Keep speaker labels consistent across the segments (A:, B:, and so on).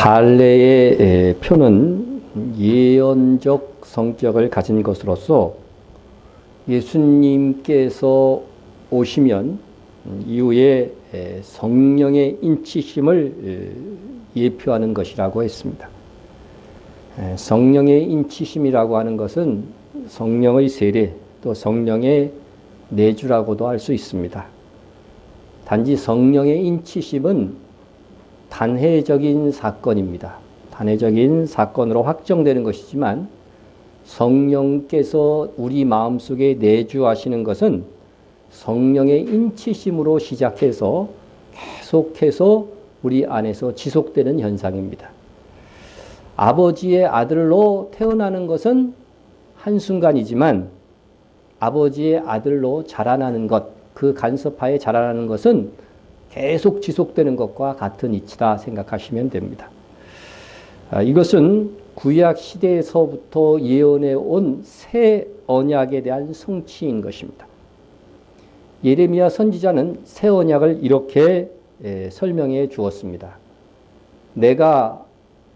A: 할례의 표는 예언적 성격을 가진 것으로서 예수님께서 오시면 이후에 성령의 인치심을 예표하는 것이라고 했습니다. 성령의 인치심이라고 하는 것은 성령의 세례 또 성령의 내주라고도 할 수 있습니다. 단지 성령의 인치심은 단회적인 사건입니다. 단회적인 사건으로 확정되는 것이지만 성령께서 우리 마음속에 내주하시는 것은 성령의 인치심으로 시작해서 계속해서 우리 안에서 지속되는 현상입니다. 아버지의 아들로 태어나는 것은 한순간이지만 아버지의 아들로 자라나는 것, 그 간섭하에 자라나는 것은 계속 지속되는 것과 같은 이치다 생각하시면 됩니다. 이것은 구약 시대에서부터 예언해 온 새 언약에 대한 성취인 것입니다. 예레미야 선지자는 새 언약을 이렇게 설명해 주었습니다. 내가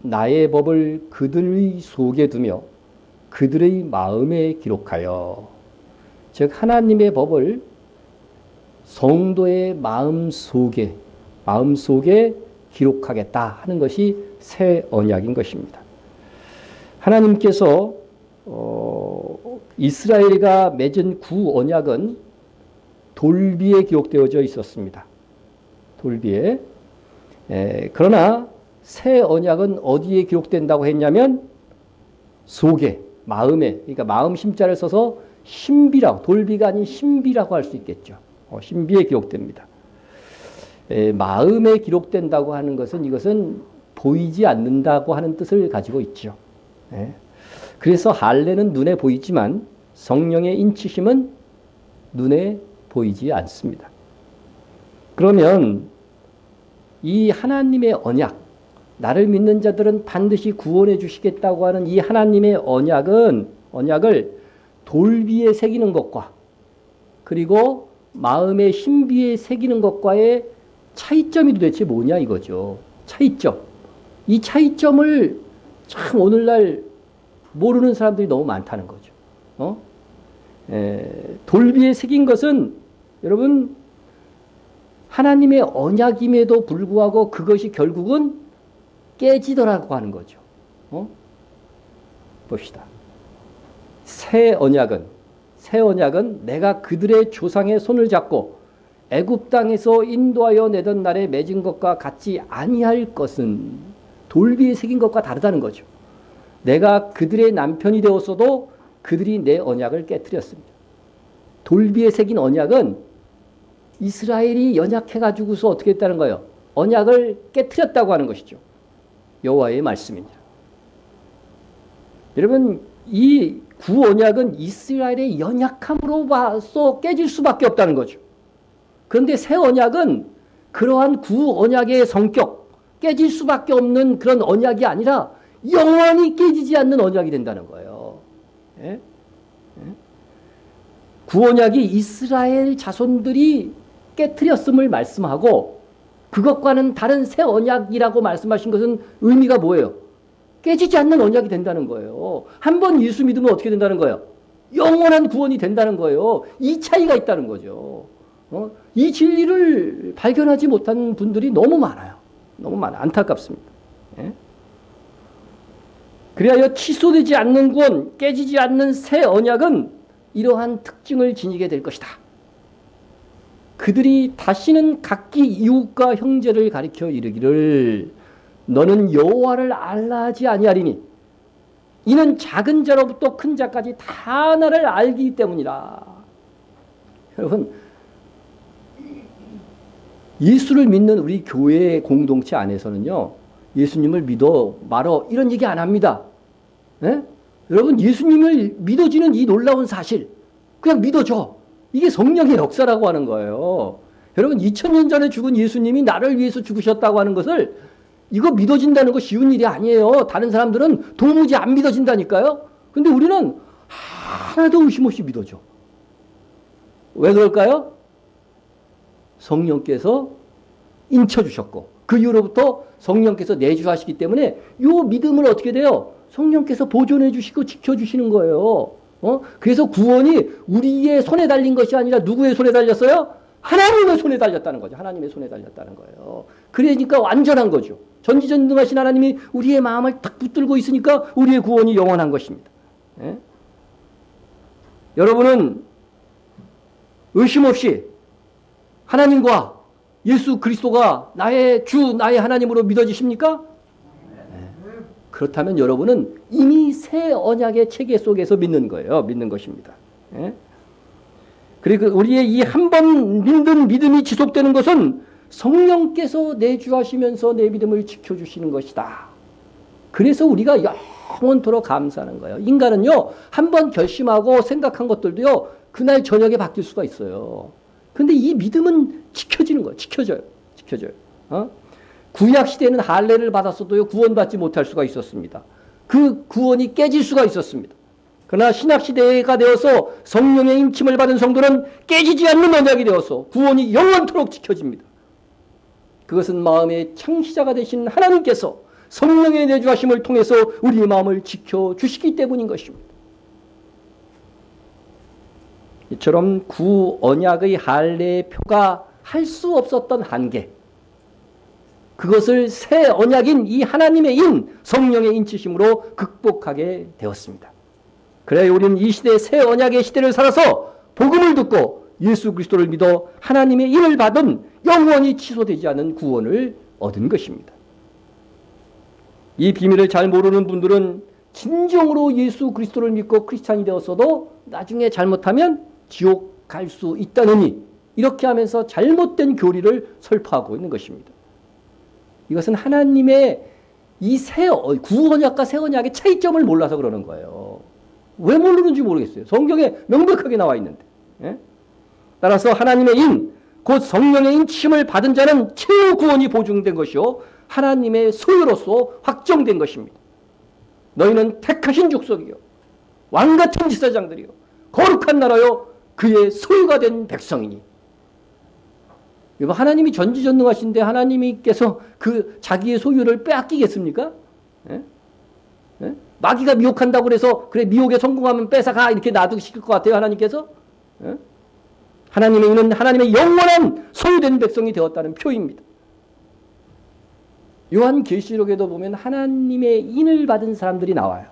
A: 나의 법을 그들의 속에 두며 그들의 마음에 기록하여, 즉 하나님의 법을 성도의 마음속에 기록하겠다 하는 것이 새 언약인 것입니다. 하나님께서 이스라엘과 맺은 구언약은 돌비에 기록되어져 있었습니다. 돌비에. 그러나 새 언약은 어디에 기록된다고 했냐면 속에, 마음에, 그러니까 마음 심자를 써서 신비라고, 돌비가 아닌 신비라고 할 수 있겠죠. 신비에 기록됩니다. 마음에 기록된다고 하는 것은 이것은 보이지 않는다고 하는 뜻을 가지고 있죠. 그래서 할례는 눈에 보이지만 성령의 인치심은 눈에 보이지 않습니다. 그러면 이 하나님의 언약, 나를 믿는 자들은 반드시 구원해 주시겠다고 하는 이 하나님의 언약을 돌비에 새기는 것과 그리고 마음의 신비에 새기는 것과의 차이점이 도대체 뭐냐 이거죠. 차이점. 이 차이점을 참 오늘날 모르는 사람들이 너무 많다는 거죠. 돌비에 새긴 것은 여러분 하나님의 언약임에도 불구하고 그것이 결국은 깨지더라고 하는 거죠. 봅시다. 새 언약은 내가 그들의 조상의 손을 잡고 애굽 땅에서 인도하여 내던 날에 맺은 것과 같지 아니할 것은, 돌비에 새긴 것과 다르다는 거죠. 내가 그들의 남편이 되었어도 그들이 내 언약을 깨뜨렸습니다. 돌비에 새긴 언약은 이스라엘이 연약해가지고서 어떻게 했다는 거예요? 언약을 깨뜨렸다고 하는 것이죠. 여호와의 말씀입니다. 여러분, 이 구언약은 이스라엘의 연약함으로 봐서 깨질 수밖에 없다는 거죠. 그런데 새 언약은 그러한 구언약의 성격, 깨질 수밖에 없는 그런 언약이 아니라 영원히 깨지지 않는 언약이 된다는 거예요. 구언약이 이스라엘 자손들이 깨뜨렸음을 말씀하고 그것과는 다른 새 언약이라고 말씀하신 것은 의미가 뭐예요? 깨지지 않는 언약이 된다는 거예요. 한 번 예수 믿으면 어떻게 된다는 거예요? 영원한 구원이 된다는 거예요. 이 차이가 있다는 거죠. 이 진리를 발견하지 못한 분들이 너무 많아요. 너무 많아요. 안타깝습니다. 그리하여 취소되지 않는 구원, 깨지지 않는 새 언약은 이러한 특징을 지니게 될 것이다. 그들이 다시는 각기 이웃과 형제를 가리켜 이르기를 너는 여호와를 알라 하지 아니하리니 이는 작은 자로부터 큰 자까지 다 나를 알기 때문이라. 여러분, 예수를 믿는 우리 교회 공동체 안에서는요, 예수님을 믿어 말어 이런 얘기 안 합니다. 여러분, 예수님을 믿어지는 이 놀라운 사실 그냥 믿어줘. 이게 성령의 역사라고 하는 거예요. 여러분, 2000년 전에 죽은 예수님이 나를 위해서 죽으셨다고 하는 것을 이거 믿어진다는 거 쉬운 일이 아니에요. 다른 사람들은 도무지 안 믿어진다니까요. 근데 우리는 하나도 의심 없이 믿어줘. 왜 그럴까요? 성령께서 인쳐주셨고 그 이후로부터 성령께서 내주하시기 때문에 요 믿음을 어떻게 돼요? 성령께서 보존해 주시고 지켜주시는 거예요. 그래서 구원이 우리의 손에 달린 것이 아니라 누구의 손에 달렸어요? 하나님의 손에 달렸다는 거죠. 하나님의 손에 달렸다는 거예요. 그러니까 완전한 거죠. 전지전능하신 하나님이 우리의 마음을 딱 붙들고 있으니까 우리의 구원이 영원한 것입니다. 예? 여러분은 의심 없이 하나님과 예수 그리스도가 나의 주, 나의 하나님으로 믿어지십니까? 그렇다면 여러분은 이미 새 언약의 체계 속에서 믿는 거예요. 믿는 것입니다. 예? 그리고 우리의 이 한 번 믿는 믿음이 지속되는 것은 성령께서 내주하시면서 내 믿음을 지켜주시는 것이다. 그래서 우리가 영원토록 감사하는 거예요. 인간은요, 한 번 결심하고 생각한 것들도요, 그날 저녁에 바뀔 수가 있어요. 근데 이 믿음은 지켜지는 거예요. 지켜져요. 지켜져요. 구약시대에는 할례를 받았어도요, 구원받지 못할 수가 있었습니다. 그 구원이 깨질 수가 있었습니다. 그러나 신약시대가 되어서 성령의 임침을 받은 성도는 깨지지 않는 언약이 되어서 구원이 영원토록 지켜집니다. 그것은 마음의 창시자가 되신 하나님께서 성령의 내주하심을 통해서 우리의 마음을 지켜주시기 때문인 것입니다. 이처럼 구언약의 할례의 표가 할 수 없었던 한계, 그것을 새 언약인 이 하나님의 인, 성령의 인치심으로 극복하게 되었습니다. 그래야 우리는 이 시대 새 언약의 시대를 살아서 복음을 듣고 예수 그리스도를 믿어 하나님의 인을 받은 영원히 취소되지 않은 구원을 얻은 것입니다. 이 비밀을 잘 모르는 분들은 진정으로 예수 그리스도를 믿고 크리스찬이 되었어도 나중에 잘못하면 지옥 갈 수 있다느니 이렇게 하면서 잘못된 교리를 설파하고 있는 것입니다. 이것은 하나님의 이 구언약과 새 언약의 차이점을 몰라서 그러는 거예요. 왜 모르는지 모르겠어요. 성경에 명백하게 나와 있는데. 예? 따라서 하나님의 인, 곧 성령의 인치심을 받은 자는 최후 구원이 보증된 것이요 하나님의 소유로서 확정된 것입니다. 너희는 택하신 족속이요 왕같은 제사장들이요 거룩한 나라요 그의 소유가 된 백성이니. 하나님이 전지전능하신데 하나님께서 그 자기의 소유를 빼앗기겠습니까? 예? 예? 마귀가 미혹한다고 그래서 그래 미혹에 성공하면 뺏어가 이렇게 놔두실 것 같아요. 하나님께서? 예? 하나님의 인은 하나님의 영원한 소유된 백성이 되었다는 표입니다. 요한계시록에도 보면 하나님의 인을 받은 사람들이 나와요.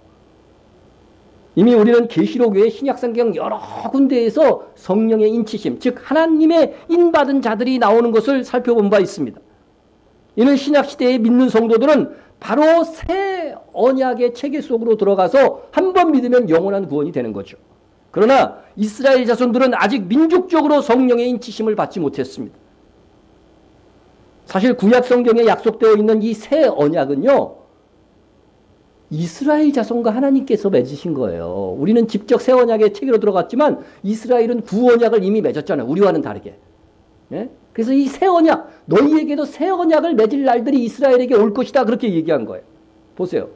A: 이미 우리는 계시록 외에 신약성경 여러 군데에서 성령의 인치심, 즉 하나님의 인받은 자들이 나오는 것을 살펴본 바 있습니다. 이는 신약시대에 믿는 성도들은 바로 새 언약의 체계 속으로 들어가서 한 번 믿으면 영원한 구원이 되는 거죠. 그러나 이스라엘 자손들은 아직 민족적으로 성령의 인치심을 받지 못했습니다. 사실 구약 성경에 약속되어 있는 이 새 언약은요, 이스라엘 자손과 하나님께서 맺으신 거예요. 우리는 직접 새 언약의 체계로 들어갔지만 이스라엘은 구언약을 이미 맺었잖아요. 우리와는 다르게. 예? 그래서 이 새 언약, 너희에게도 새 언약을 맺을 날들이 이스라엘에게 올 것이다. 그렇게 얘기한 거예요. 보세요.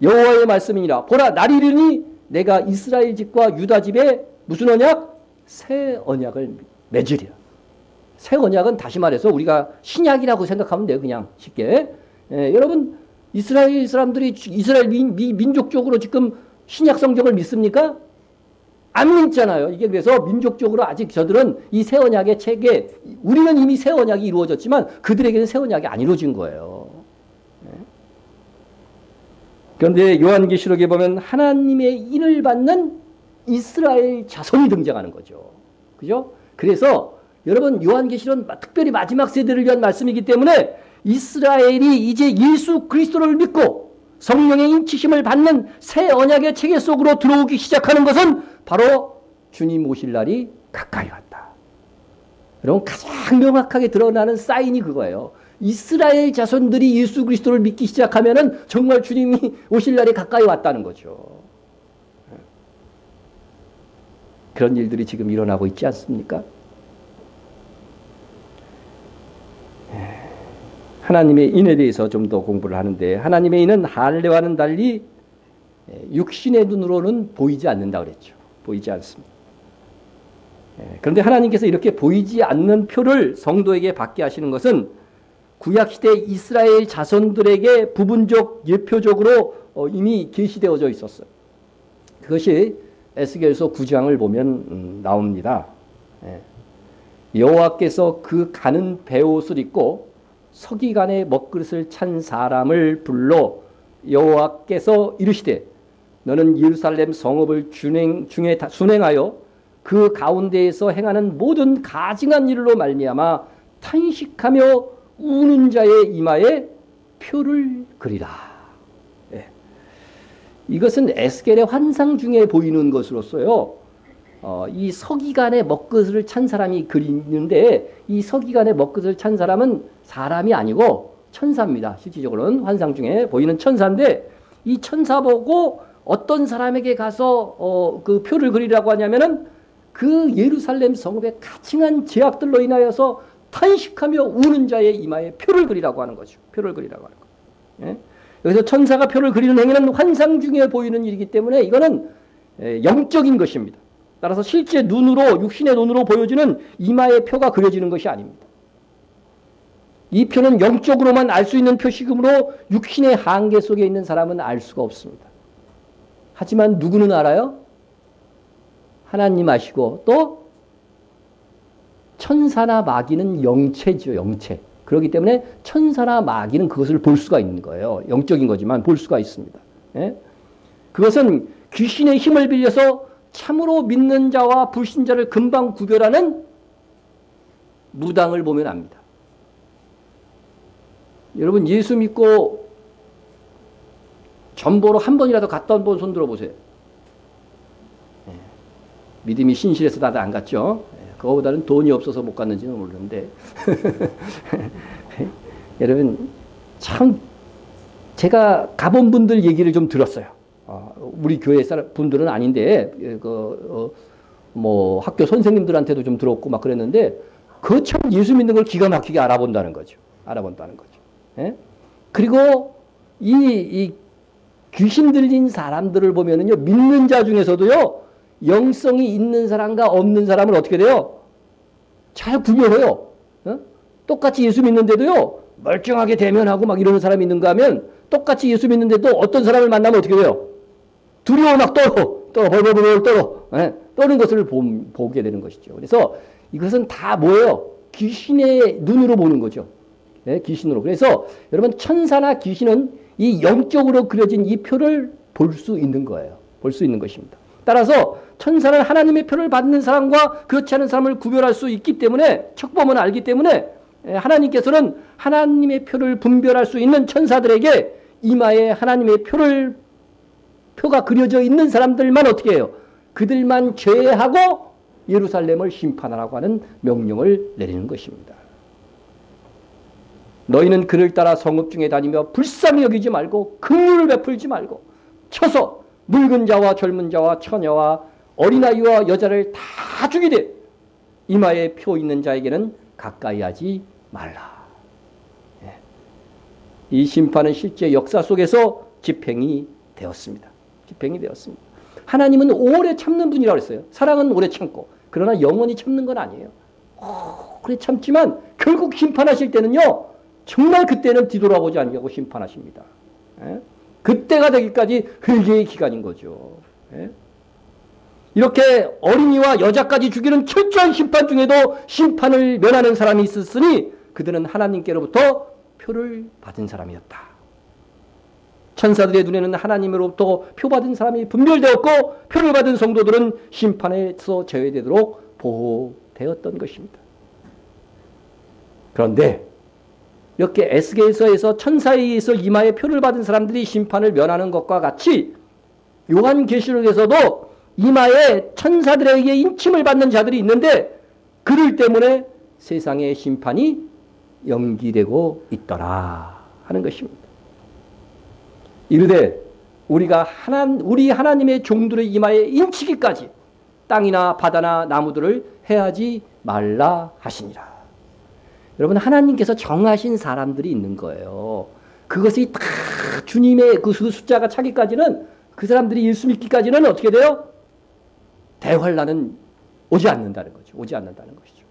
A: 여호와의 말씀이니라. 보라, 날이 이르니 내가 이스라엘 집과 유다 집에 무슨 언약? 새 언약을 맺으리라. 새 언약은 다시 말해서 우리가 신약이라고 생각하면 돼요. 그냥 쉽게. 예, 여러분 이스라엘 사람들이 이스라엘 민족적으로 지금 신약 성경을 믿습니까? 안 믿잖아요. 이게 그래서 민족적으로 아직 저들은 이 새 언약의 체계, 우리는 이미 새 언약이 이루어졌지만 그들에게는 새 언약이 안 이루어진 거예요. 그런데 요한계시록에 보면 하나님의 인을 받는 이스라엘 자손이 등장하는 거죠. 그죠? 그래서 여러분 요한계시록은 특별히 마지막 세대를 위한 말씀이기 때문에 이스라엘이 이제 예수 그리스도를 믿고 성령의 인치심을 받는 새 언약의 체계 속으로 들어오기 시작하는 것은 바로 주님 오실 날이 가까이 왔다. 여러분 가장 명확하게 드러나는 사인이 그거예요. 이스라엘 자손들이 예수 그리스도를 믿기 시작하면은 정말 주님이 오실 날이 가까이 왔다는 거죠. 그런 일들이 지금 일어나고 있지 않습니까? 하나님의 인에 대해서 좀 더 공부를 하는데 하나님의 인은 할례와는 달리 육신의 눈으로는 보이지 않는다 그랬죠. 보이지 않습니다. 그런데 하나님께서 이렇게 보이지 않는 표를 성도에게 받게 하시는 것은 구약시대 이스라엘 자손들에게 부분적 예표적으로 이미 계시되어져 있었어요. 그것이 에스겔서 9장을 보면 나옵니다. 예. 여호와께서 그 가는 베옷을 입고 서기관의 먹그릇을 찬 사람을 불러 여호와께서 이르시되 너는 예루살렘 성읍을 중에 순행하여 그 가운데에서 행하는 모든 가증한 일로 말미암아 탄식하며 우는 자의 이마에 표를 그리라. 예. 이것은 에스겔의 환상 중에 보이는 것으로서요. 이 서기관의 먹그릇을 찬 사람이 그리는데 이 서기관의 먹그릇을 찬 사람은 사람이 아니고 천사입니다. 실질적으로는 환상 중에 보이는 천사인데 이 천사 보고 어떤 사람에게 가서 그 표를 그리라고 하냐면은 그 예루살렘 성읍의 가증한 죄악들로 인하여서 탄식하며 우는 자의 이마에 표를 그리라고 하는 거죠. 표를 그리라고 하는 거. 예? 여기서 천사가 표를 그리는 행위는 환상 중에 보이는 일이기 때문에 이거는 영적인 것입니다. 따라서 실제 눈으로 육신의 눈으로 보여지는 이마에 표가 그려지는 것이 아닙니다. 이 표는 영적으로만 알 수 있는 표시금으로 육신의 한계 속에 있는 사람은 알 수가 없습니다. 하지만 누구는 알아요? 하나님 아시고 또 천사나 마귀는 영체죠. 영체. 그렇기 때문에 천사나 마귀는 그것을 볼 수가 있는 거예요. 영적인 거지만 볼 수가 있습니다. 예? 그것은 귀신의 힘을 빌려서 참으로 믿는 자와 불신자를 금방 구별하는 무당을 보면 압니다. 여러분 예수 믿고 전보로 한 번이라도 갔다 온 분 손들어 보세요. 예. 믿음이 신실해서 다들 안 갔죠. 예. 그거보다는 돈이 없어서 못 갔는지는 모르는데 여러분 참 제가 가본 분들 얘기를 좀 들었어요. 우리 교회 사람 분들은 아닌데 뭐 학교 선생님들한테도 좀 들었고 막 그랬는데 그 참 예수 믿는 걸 기가 막히게 알아본다는 거죠. 알아본다는 거죠. 예? 그리고 이 귀신 들린 사람들을 보면은요, 믿는 자 중에서도요, 영성이 있는 사람과 없는 사람을 어떻게 돼요? 잘 구별해요. 어? 똑같이 예수 믿는데도요, 멀쩡하게 대면하고 막 이러는 사람이 있는가 하면 똑같이 예수 믿는데도 어떤 사람을 만나면 어떻게 돼요? 두려워 막 벌벌벌 떨어. 예? 떠는 것을 보게 되는 것이죠. 그래서 이것은 다 뭐예요? 귀신의 눈으로 보는 거죠. 예? 귀신으로. 그래서 여러분 천사나 귀신은 이 영적으로 그려진 이 표를 볼 수 있는 거예요. 볼 수 있는 것입니다. 따라서 천사는 하나님의 표를 받는 사람과 그렇지 않은 사람을 구별할 수 있기 때문에 척범은 알기 때문에 하나님께서는 하나님의 표를 분별할 수 있는 천사들에게 이마에 하나님의 표가 그려져 있는 사람들만 어떻게 해요? 그들만 제하고 예루살렘을 심판하라고 하는 명령을 내리는 것입니다. 너희는 그를 따라 성읍 중에 다니며 불쌍히 여기지 말고 긍휼을 베풀지 말고 쳐서 늙은 자와 젊은 자와 처녀와 어린아이와 여자를 다 죽이되 이마에 표 있는 자에게는 가까이 하지 말라. 이 심판은 실제 역사 속에서 집행이 되었습니다. 집행이 되었습니다. 하나님은 오래 참는 분이라고 했어요. 사랑은 오래 참고. 그러나 영원히 참는 건 아니에요. 오래 참지만 결국 심판하실 때는요. 정말 그때는 뒤돌아보지 않고 심판하십니다. 예? 그때가 되기까지 회개의 기간인 거죠. 예? 이렇게 어린이와 여자까지 죽이는 철저한 심판 중에도 심판을 면하는 사람이 있었으니 그들은 하나님께로부터 표를 받은 사람이었다. 천사들의 눈에는 하나님으로부터 표 받은 사람이 분별되었고 표를 받은 성도들은 심판에서 제외되도록 보호되었던 것입니다. 그런데 이렇게 에스겔서에서 천사에 의해서 이마에 표를 받은 사람들이 심판을 면하는 것과 같이 요한계시록에서도 이마에 천사들에게 인침을 받는 자들이 있는데 그들 때문에 세상의 심판이 연기되고 있더라 하는 것입니다. 이르되 우리 하나님의 종들의 이마에 인치기까지 땅이나 바다나 나무들을 해하지 말라 하시니라. 여러분 하나님께서 정하신 사람들이 있는 거예요. 그것이 다 주님의 그 숫자가 차기까지는 그 사람들이 예수 믿기까지는 어떻게 돼요? 대환란은 오지 않는다는 거죠. 오지 않는다는 것이죠.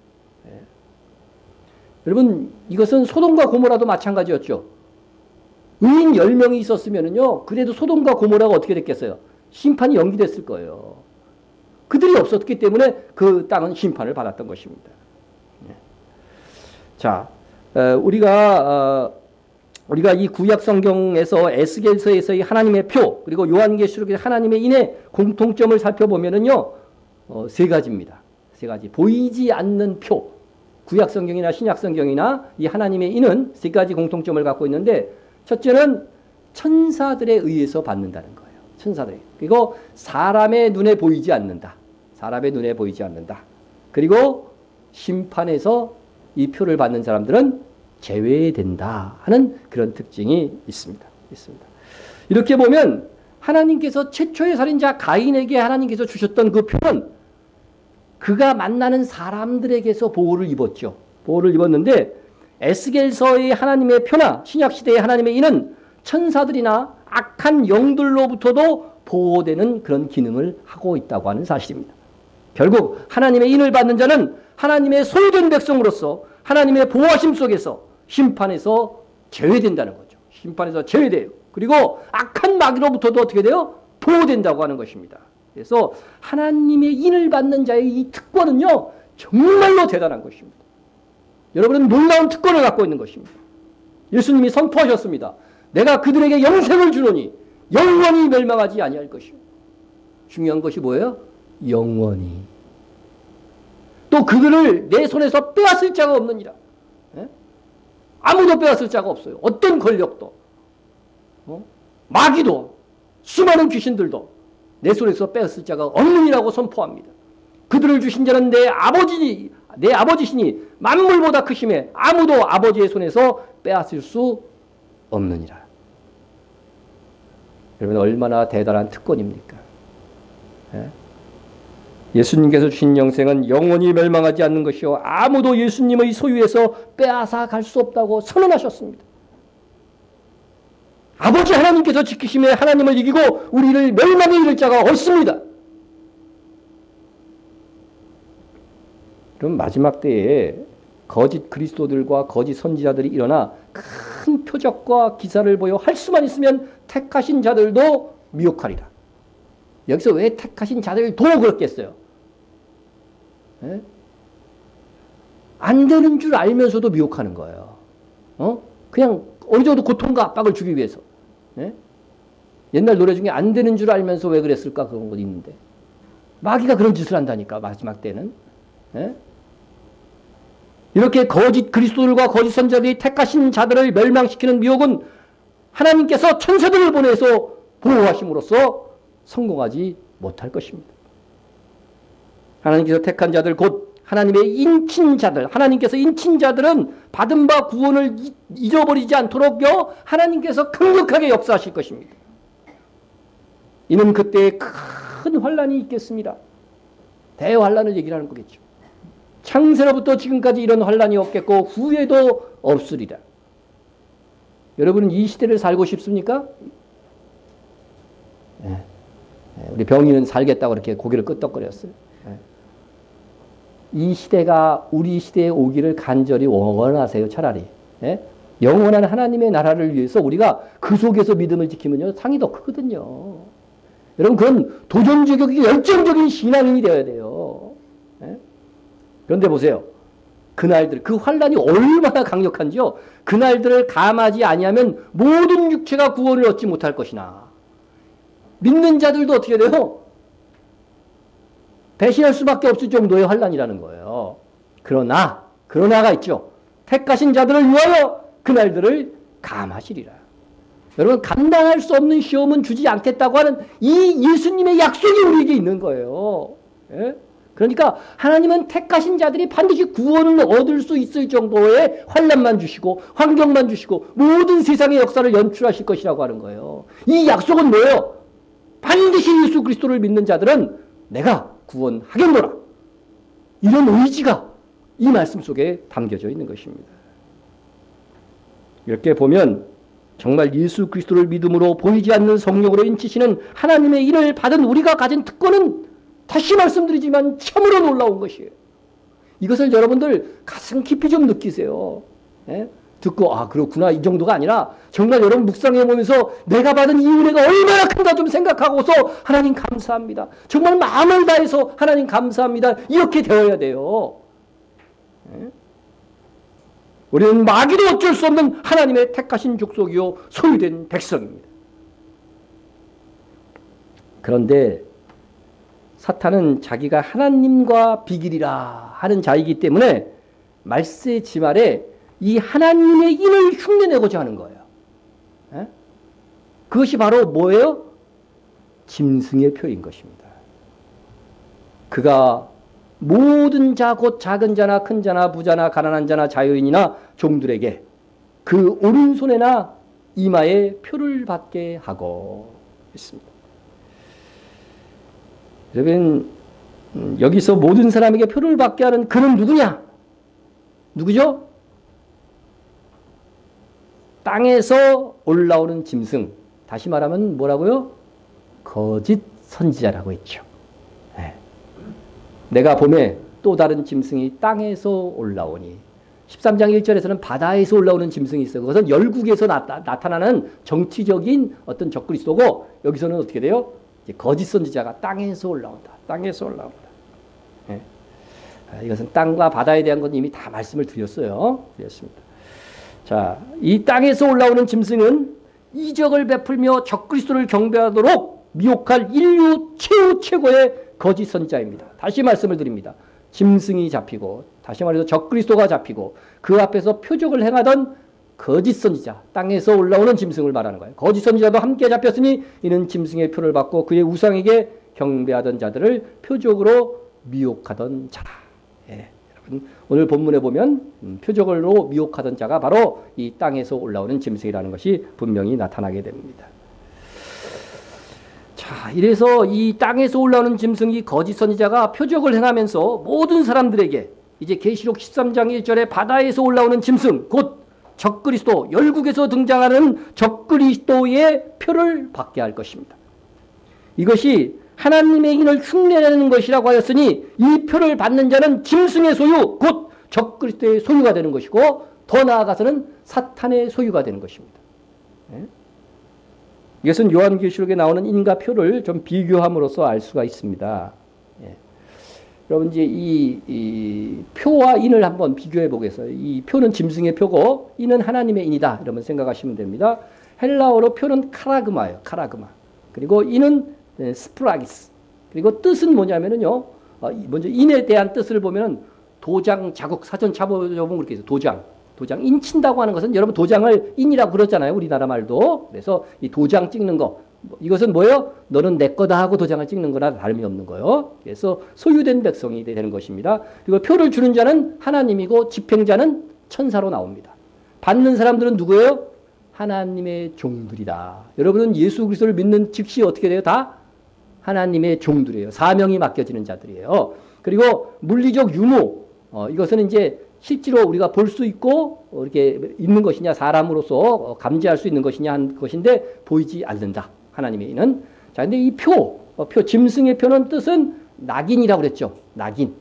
A: 여러분 이것은 소돔과 고모라도 마찬가지였죠. 의인 10명이 있었으면은요, 그래도 소돔과 고모라가 어떻게 됐겠어요? 심판이 연기됐을 거예요. 그들이 없었기 때문에 그 땅은 심판을 받았던 것입니다. 자, 우리가 이 구약 성경에서 에스겔서에서의 하나님의 표, 그리고 요한계시록의 하나님의 인의 공통점을 살펴보면은요, 세 가지입니다. 세 가지. 보이지 않는 표. 구약 성경이나 신약 성경이나 이 하나님의 인은 세 가지 공통점을 갖고 있는데, 첫째는 천사들에 의해서 받는다는 거예요. 천사들. 그리고 사람의 눈에 보이지 않는다. 사람의 눈에 보이지 않는다. 그리고 심판에서 이 표를 받는 사람들은 제외된다 하는 그런 특징이 있습니다. 이렇게 보면 하나님께서 최초의 살인자 가인에게 하나님께서 주셨던 그 표는 그가 만나는 사람들에게서 보호를 입었죠. 보호를 입었는데 에스겔서의 하나님의 표나 신약시대의 하나님의 인은 천사들이나 악한 영들로부터도 보호되는 그런 기능을 하고 있다고 하는 사실입니다. 결국 하나님의 인을 받는 자는 하나님의 소유된 백성으로서 하나님의 보호하심 속에서 심판에서 제외된다는 거죠. 심판에서 제외돼요. 그리고 악한 마귀로부터도 어떻게 돼요? 보호된다고 하는 것입니다. 그래서 하나님의 인을 받는 자의 이 특권은요, 정말로 대단한 것입니다. 여러분은 놀라운 특권을 갖고 있는 것입니다. 예수님이 선포하셨습니다. 내가 그들에게 영생을 주노니 영원히 멸망하지 아니할 것이요. 중요한 것이 뭐예요? 영원히. 또 그들을 내 손에서 빼앗을 자가 없느니라. 예? 아무도 빼앗을 자가 없어요. 어떤 권력도, 마귀도, 수많은 귀신들도 내 손에서 빼앗을 자가 없느니라고 선포합니다. 그들을 주신 자는 내 아버지시니 만물보다 크심에 아무도 아버지의 손에서 빼앗을 수 없느니라. 여러분 얼마나 대단한 특권입니까? 예? 예수님께서 주신 영생은 영원히 멸망하지 않는 것이요 아무도 예수님의 소유에서 빼앗아 갈 수 없다고 선언하셨습니다. 아버지 하나님께서 지키심에 하나님을 이기고 우리를 멸망에 이를 자가 없습니다. 그럼 마지막 때에 거짓 그리스도들과 거짓 선지자들이 일어나 큰 표적과 기사를 보여 할 수만 있으면 택하신 자들도 미혹하리라. 여기서 왜 택하신 자들도 그렇겠어요? 예? 안 되는 줄 알면서도 미혹하는 거예요. 그냥 어느 정도 고통과 압박을 주기 위해서. 예? 옛날 노래 중에 안 되는 줄 알면서 왜 그랬을까 그런 거 있는데 마귀가 그런 짓을 한다니까 마지막 때는. 예? 이렇게 거짓 그리스도들과 거짓 선지자들이 택하신 자들을 멸망시키는 미혹은 하나님께서 천사들을 보내서 보호하심으로써 성공하지 못할 것입니다. 하나님께서 택한 자들 곧 하나님의 인친 자들, 하나님께서 인친 자들은 받은 바 구원을 잊어버리지 않도록요 하나님께서 강력하게 역사하실 것입니다. 이는 그때에 큰 환란이 있겠습니다. 대환란을 얘기를 하는 거겠죠. 창세로부터 지금까지 이런 환란이 없겠고 후에도 없으리라. 여러분은 이 시대를 살고 싶습니까? 네. 우리 병인은 살겠다고 이렇게 고개를 끄덕거렸어요. 네. 이 시대가 우리 시대에 오기를 간절히 원하세요. 차라리. 네? 영원한 하나님의 나라를 위해서 우리가 그 속에서 믿음을 지키면요 상이 더 크거든요. 여러분 그건 도전적이고 열정적인 신앙인이 되어야 돼요. 네? 그런데 보세요. 그날들 그 환란이 얼마나 강력한지요. 그날들을 감하지 아니하면 모든 육체가 구원을 얻지 못할 것이나 믿는 자들도 어떻게 돼요? 배신할 수밖에 없을 정도의 환란이라는 거예요. 그러나가 있죠. 택하신 자들을 위하여 그날들을 감하시리라. 여러분 감당할 수 없는 시험은 주지 않겠다고 하는 이 예수님의 약속이 우리에게 있는 거예요. 예? 그러니까 하나님은 택하신 자들이 반드시 구원을 얻을 수 있을 정도의 환난만 주시고 환경만 주시고 모든 세상의 역사를 연출하실 것이라고 하는 거예요. 이 약속은 뭐예요? 반드시 예수 그리스도를 믿는 자들은 내가 구원하겠노라. 이런 의지가 이 말씀 속에 담겨져 있는 것입니다. 이렇게 보면 정말 예수 그리스도를 믿음으로 보이지 않는 성령으로 인치시는 하나님의 인을 받은 우리가 가진 특권은 다시 말씀드리지만 참으로 놀라운 것이에요. 이것을 여러분들 가슴 깊이 좀 느끼세요. 예? 듣고 아 그렇구나 이 정도가 아니라 정말 여러분 묵상해 보면서 내가 받은 이 은혜가 얼마나 큰가 좀 생각하고서 하나님 감사합니다. 정말 마음을 다해서 하나님 감사합니다. 이렇게 되어야 돼요. 예? 우리는 마귀도 어쩔 수 없는 하나님의 택하신 족속이요 소유된 백성입니다. 그런데 사탄은 자기가 하나님과 비길이라 하는 자이기 때문에 말세 지말에 이 하나님의 인을 흉내내고자 하는 거예요. 에? 그것이 바로 뭐예요? 짐승의 표인 것입니다. 그가 모든 자 곧 작은 자나 큰 자나 부자나 가난한 자나 자유인이나 종들에게 그 오른손에나 이마에 표를 받게 하고 있습니다. 여러분 여기서 모든 사람에게 표를 받게 하는 그는 누구냐? 누구죠? 땅에서 올라오는 짐승. 다시 말하면 뭐라고요? 거짓 선지자라고 했죠. 네. 내가 봄에 또 다른 짐승이 땅에서 올라오니 13장 1절에서는 바다에서 올라오는 짐승이 있어요. 그것은 열국에서 나타나는 정치적인 어떤 적그리스도고 여기서는 어떻게 돼요? 이제 거짓 선지자가 땅에서 올라온다. 땅에서 올라온다. 네. 이것은 땅과 바다에 대한 건 이미 다 말씀을 드렸어요. 드렸습니다. 자, 이 땅에서 올라오는 짐승은 이적을 베풀며 적그리스도를 경배하도록 미혹할 인류 최고의 거짓 선지자입니다. 다시 말씀을 드립니다. 짐승이 잡히고 다시 말해서 적그리스도가 잡히고 그 앞에서 표적을 행하던 거짓 선지자, 땅에서 올라오는 짐승을 말하는 거예요. 거짓 선지자도 함께 잡혔으니 이는 짐승의 표를 받고 그의 우상에게 경배하던 자들을 표적으로 미혹하던 자다. 예. 오늘 본문에 보면 표적으로 미혹하던 자가 바로 이 땅에서 올라오는 짐승이라는 것이 분명히 나타나게 됩니다. 자, 이래서 이 땅에서 올라오는 짐승이 거짓 선지자가 표적을 행하면서 모든 사람들에게 이제 계시록 13장 1절에 바다에서 올라오는 짐승 곧 적그리스도 열국에서 등장하는 적그리스도의 표를 받게 할 것입니다. 이것이 하나님의 인을 흉내내는 것이라고 하였으니 이 표를 받는 자는 짐승의 소유 곧 적그리스도의 소유가 되는 것이고 더 나아가서는 사탄의 소유가 되는 것입니다. 네? 이것은 요한계시록에 나오는 인과 표를 좀 비교함으로써 알 수가 있습니다. 예. 여러분 이제 이 표와 인을 한번 비교해 보겠어요. 이 표는 짐승의 표고 인은 하나님의 인이다. 이러면 생각하시면 됩니다. 헬라어로 표는 카라그마예요. 카라그마. 그리고 인은 스프라기스. 그리고 뜻은 뭐냐면은요. 먼저 인에 대한 뜻을 보면은 도장 자국 사전 찾아보면 그렇게 해서 도장 인친다고 하는 것은 여러분 도장을 인이라고 그러잖아요. 우리나라 말도. 그래서 이 도장 찍는 거 이것은 뭐예요? 너는 내 거다 하고 도장을 찍는 거나 다름이 없는 거예요. 그래서 소유된 백성이 되는 것입니다. 그리고 표를 주는 자는 하나님이고 집행자는 천사로 나옵니다. 받는 사람들은 누구예요? 하나님의 종들이다. 여러분은 예수 그리스도를 믿는 즉시 어떻게 돼요? 다 하나님의 종들이에요. 사명이 맡겨지는 자들이에요. 그리고 물리적 유무 이것은 이제 실제로 우리가 볼 수 있고 이렇게 있는 것이냐 사람으로서 감지할 수 있는 것이냐 한 것인데 보이지 않는다. 하나님의 인은. 자, 근데 이 표 짐승의 표는 뜻은 낙인이라고 그랬죠. 낙인.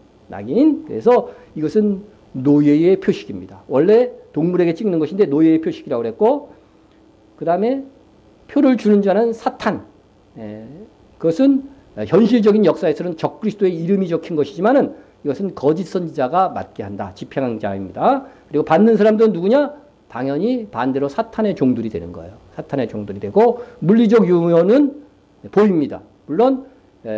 A: 그래서 이것은 노예의 표식입니다. 원래 동물에게 찍는 것인데 노예의 표식이라고 그랬고 그 다음에 표를 주는 자는 사탄. 그것은 현실적인 역사에서는 적그리스도의 이름이 적힌 것이지만은 이것은 거짓 선지자가 맡게 한다. 집행자입니다. 그리고 받는 사람들은 누구냐? 당연히 반대로 사탄의 종들이 되는 거예요. 사탄의 종들이 되고 물리적 유효는 보입니다. 물론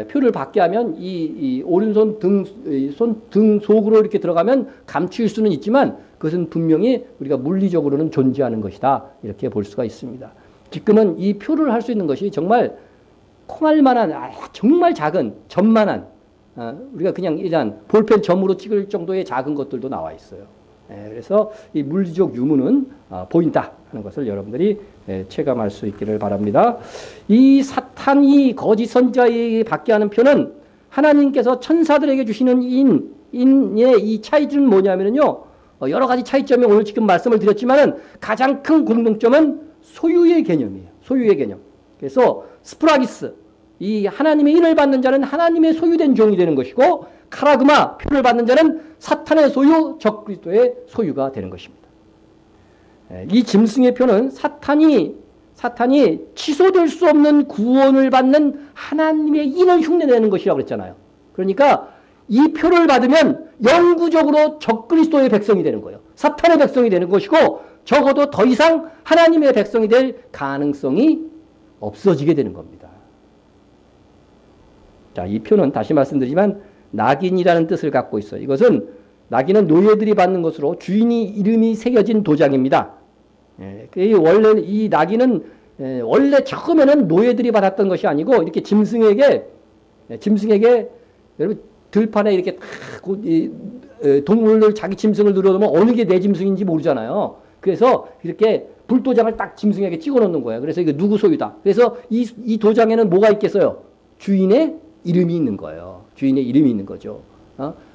A: 표를 받게 하면 이 오른손 등 속으로 이렇게 들어가면 감출 수는 있지만 그것은 분명히 우리가 물리적으로는 존재하는 것이다. 이렇게 볼 수가 있습니다. 지금은 이 표를 할 수 있는 것이 정말 콩알만한 정말 작은 점만한 우리가 그냥 일단 볼펜 점으로 찍을 정도의 작은 것들도 나와 있어요. 그래서 이 물리적 유무는 보인다 하는 것을 여러분들이 체감할 수 있기를 바랍니다. 이 사탄이 거짓 선지자에게 받게 하는 표는 하나님께서 천사들에게 주시는 인의 이 차이점은 뭐냐면요. 여러 가지 차이점이 오늘 지금 말씀을 드렸지만은 가장 큰 공통점은 소유의 개념이에요. 소유의 개념. 그래서 스프라기스 이 하나님의 인을 받는 자는 하나님의 소유된 종이 되는 것이고, 카라그마, 표를 받는 자는 사탄의 소유, 적그리스도의 소유가 되는 것입니다. 이 짐승의 표는 사탄이 취소될 수 없는 구원을 받는 하나님의 인을 흉내내는 것이라고 그랬잖아요. 그러니까 이 표를 받으면 영구적으로 적그리스도의 백성이 되는 거예요. 사탄의 백성이 되는 것이고, 적어도 더 이상 하나님의 백성이 될 가능성이 없어지게 되는 겁니다. 자, 이 표는 다시 말씀드리지만 낙인이라는 뜻을 갖고 있어요. 이것은 낙인은 노예들이 받는 것으로 주인이 이름이 새겨진 도장입니다. 원래 이 낙인은 원래 처음에는 노예들이 받았던 것이 아니고 이렇게 짐승에게 여러분 들판에 이렇게 동물들 자기 짐승을 들여놓으면 어느 게 내 짐승인지 모르잖아요. 그래서 이렇게 불도장을 딱 짐승에게 찍어 놓는 거예요. 그래서 이거 누구 소유다. 그래서 이 도장에는 뭐가 있겠어요? 주인의 이름이 있는 거예요. 주인의 이름이 있는 거죠.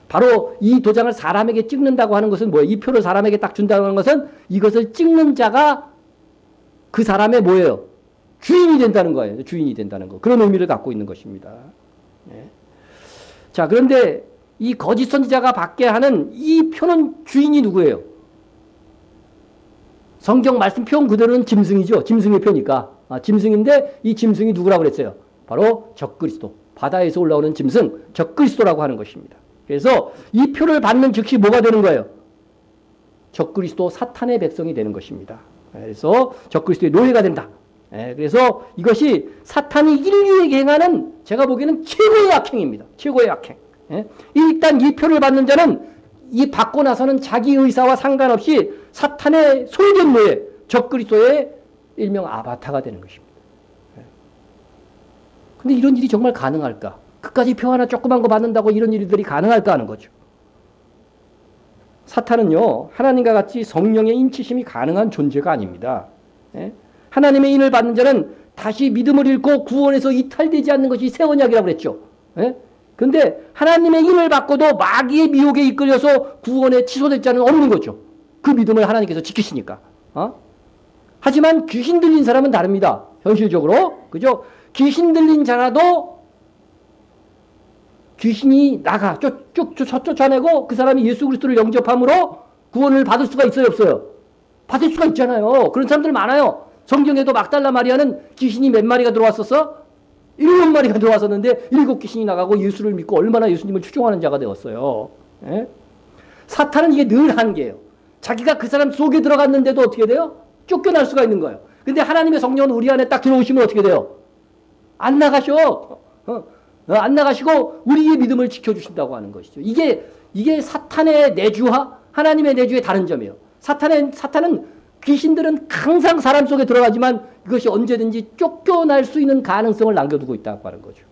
A: 바로 이 도장을 사람에게 찍는다고 하는 것은 뭐예요? 이 표를 사람에게 딱 준다고 하는 것은 이것을 찍는 자가 그 사람의 뭐예요? 주인이 된다는 거예요. 주인이 된다는 거. 그런 의미를 갖고 있는 것입니다. 자, 그런데 이 거짓 선지자가 받게 하는 이 표는 주인이 누구예요? 성경 말씀 표현 그대로는 짐승이죠. 짐승의 표니까. 짐승인데 이 짐승이 누구라고 그랬어요? 바로 적그리스도. 바다에서 올라오는 짐승, 적그리스도라고 하는 것입니다. 그래서 이 표를 받는 즉시 뭐가 되는 거예요? 적그리스도 사탄의 백성이 되는 것입니다. 그래서 적그리스도의 노예가 된다. 그래서 이것이 사탄이 인류에게 행하는 제가 보기에는 최고의 악행입니다. 최고의 악행. 일단 이 표를 받는 자는 이 받고 나서는 자기 의사와 상관없이 사탄의 소유된 노예, 적그리스도의 일명 아바타가 되는 것입니다. 근데 이런 일이 정말 가능할까? 그까지 표 하나 조그만 거 받는다고 이런 일들이 가능할까 하는 거죠. 사탄은요, 하나님과 같이 성령의 인치심이 가능한 존재가 아닙니다. 하나님의 인을 받는 자는 다시 믿음을 잃고 구원에서 이탈되지 않는 것이 새 언약이라고 그랬죠. 그런데 하나님의 인을 받고도 마귀의 미혹에 이끌려서 구원에 취소될 자는 없는 거죠. 그 믿음을 하나님께서 지키시니까. 하지만 귀신 들린 사람은 다릅니다. 현실적으로. 그죠? 귀신 들린 자라도 귀신이 나가 쫓아내고 그 사람이 예수 그리스도를 영접함으로 구원을 받을 수가 있어요, 없어요? 받을 수가 있잖아요. 그런 사람들 많아요. 성경에도 막달라 마리아는 귀신이 몇 마리가 들어왔었어? 7마리가 들어왔었는데 7 귀신이 나가고 예수를 믿고 얼마나 예수님을 추종하는 자가 되었어요. 사탄은 이게 늘 하는 게예요. 자기가 그 사람 속에 들어갔는데도 어떻게 돼요? 쫓겨날 수가 있는 거예요. 근데 하나님의 성령은 우리 안에 딱 들어오시면 어떻게 돼요? 안 나가셔. 안 나가시고 우리의 믿음을 지켜주신다고 하는 것이죠. 이게 사탄의 내주와 하나님의 내주의 다른 점이에요. 사탄은 귀신들은 항상 사람 속에 들어가지만 이것이 언제든지 쫓겨날 수 있는 가능성을 남겨두고 있다고 하는 거죠.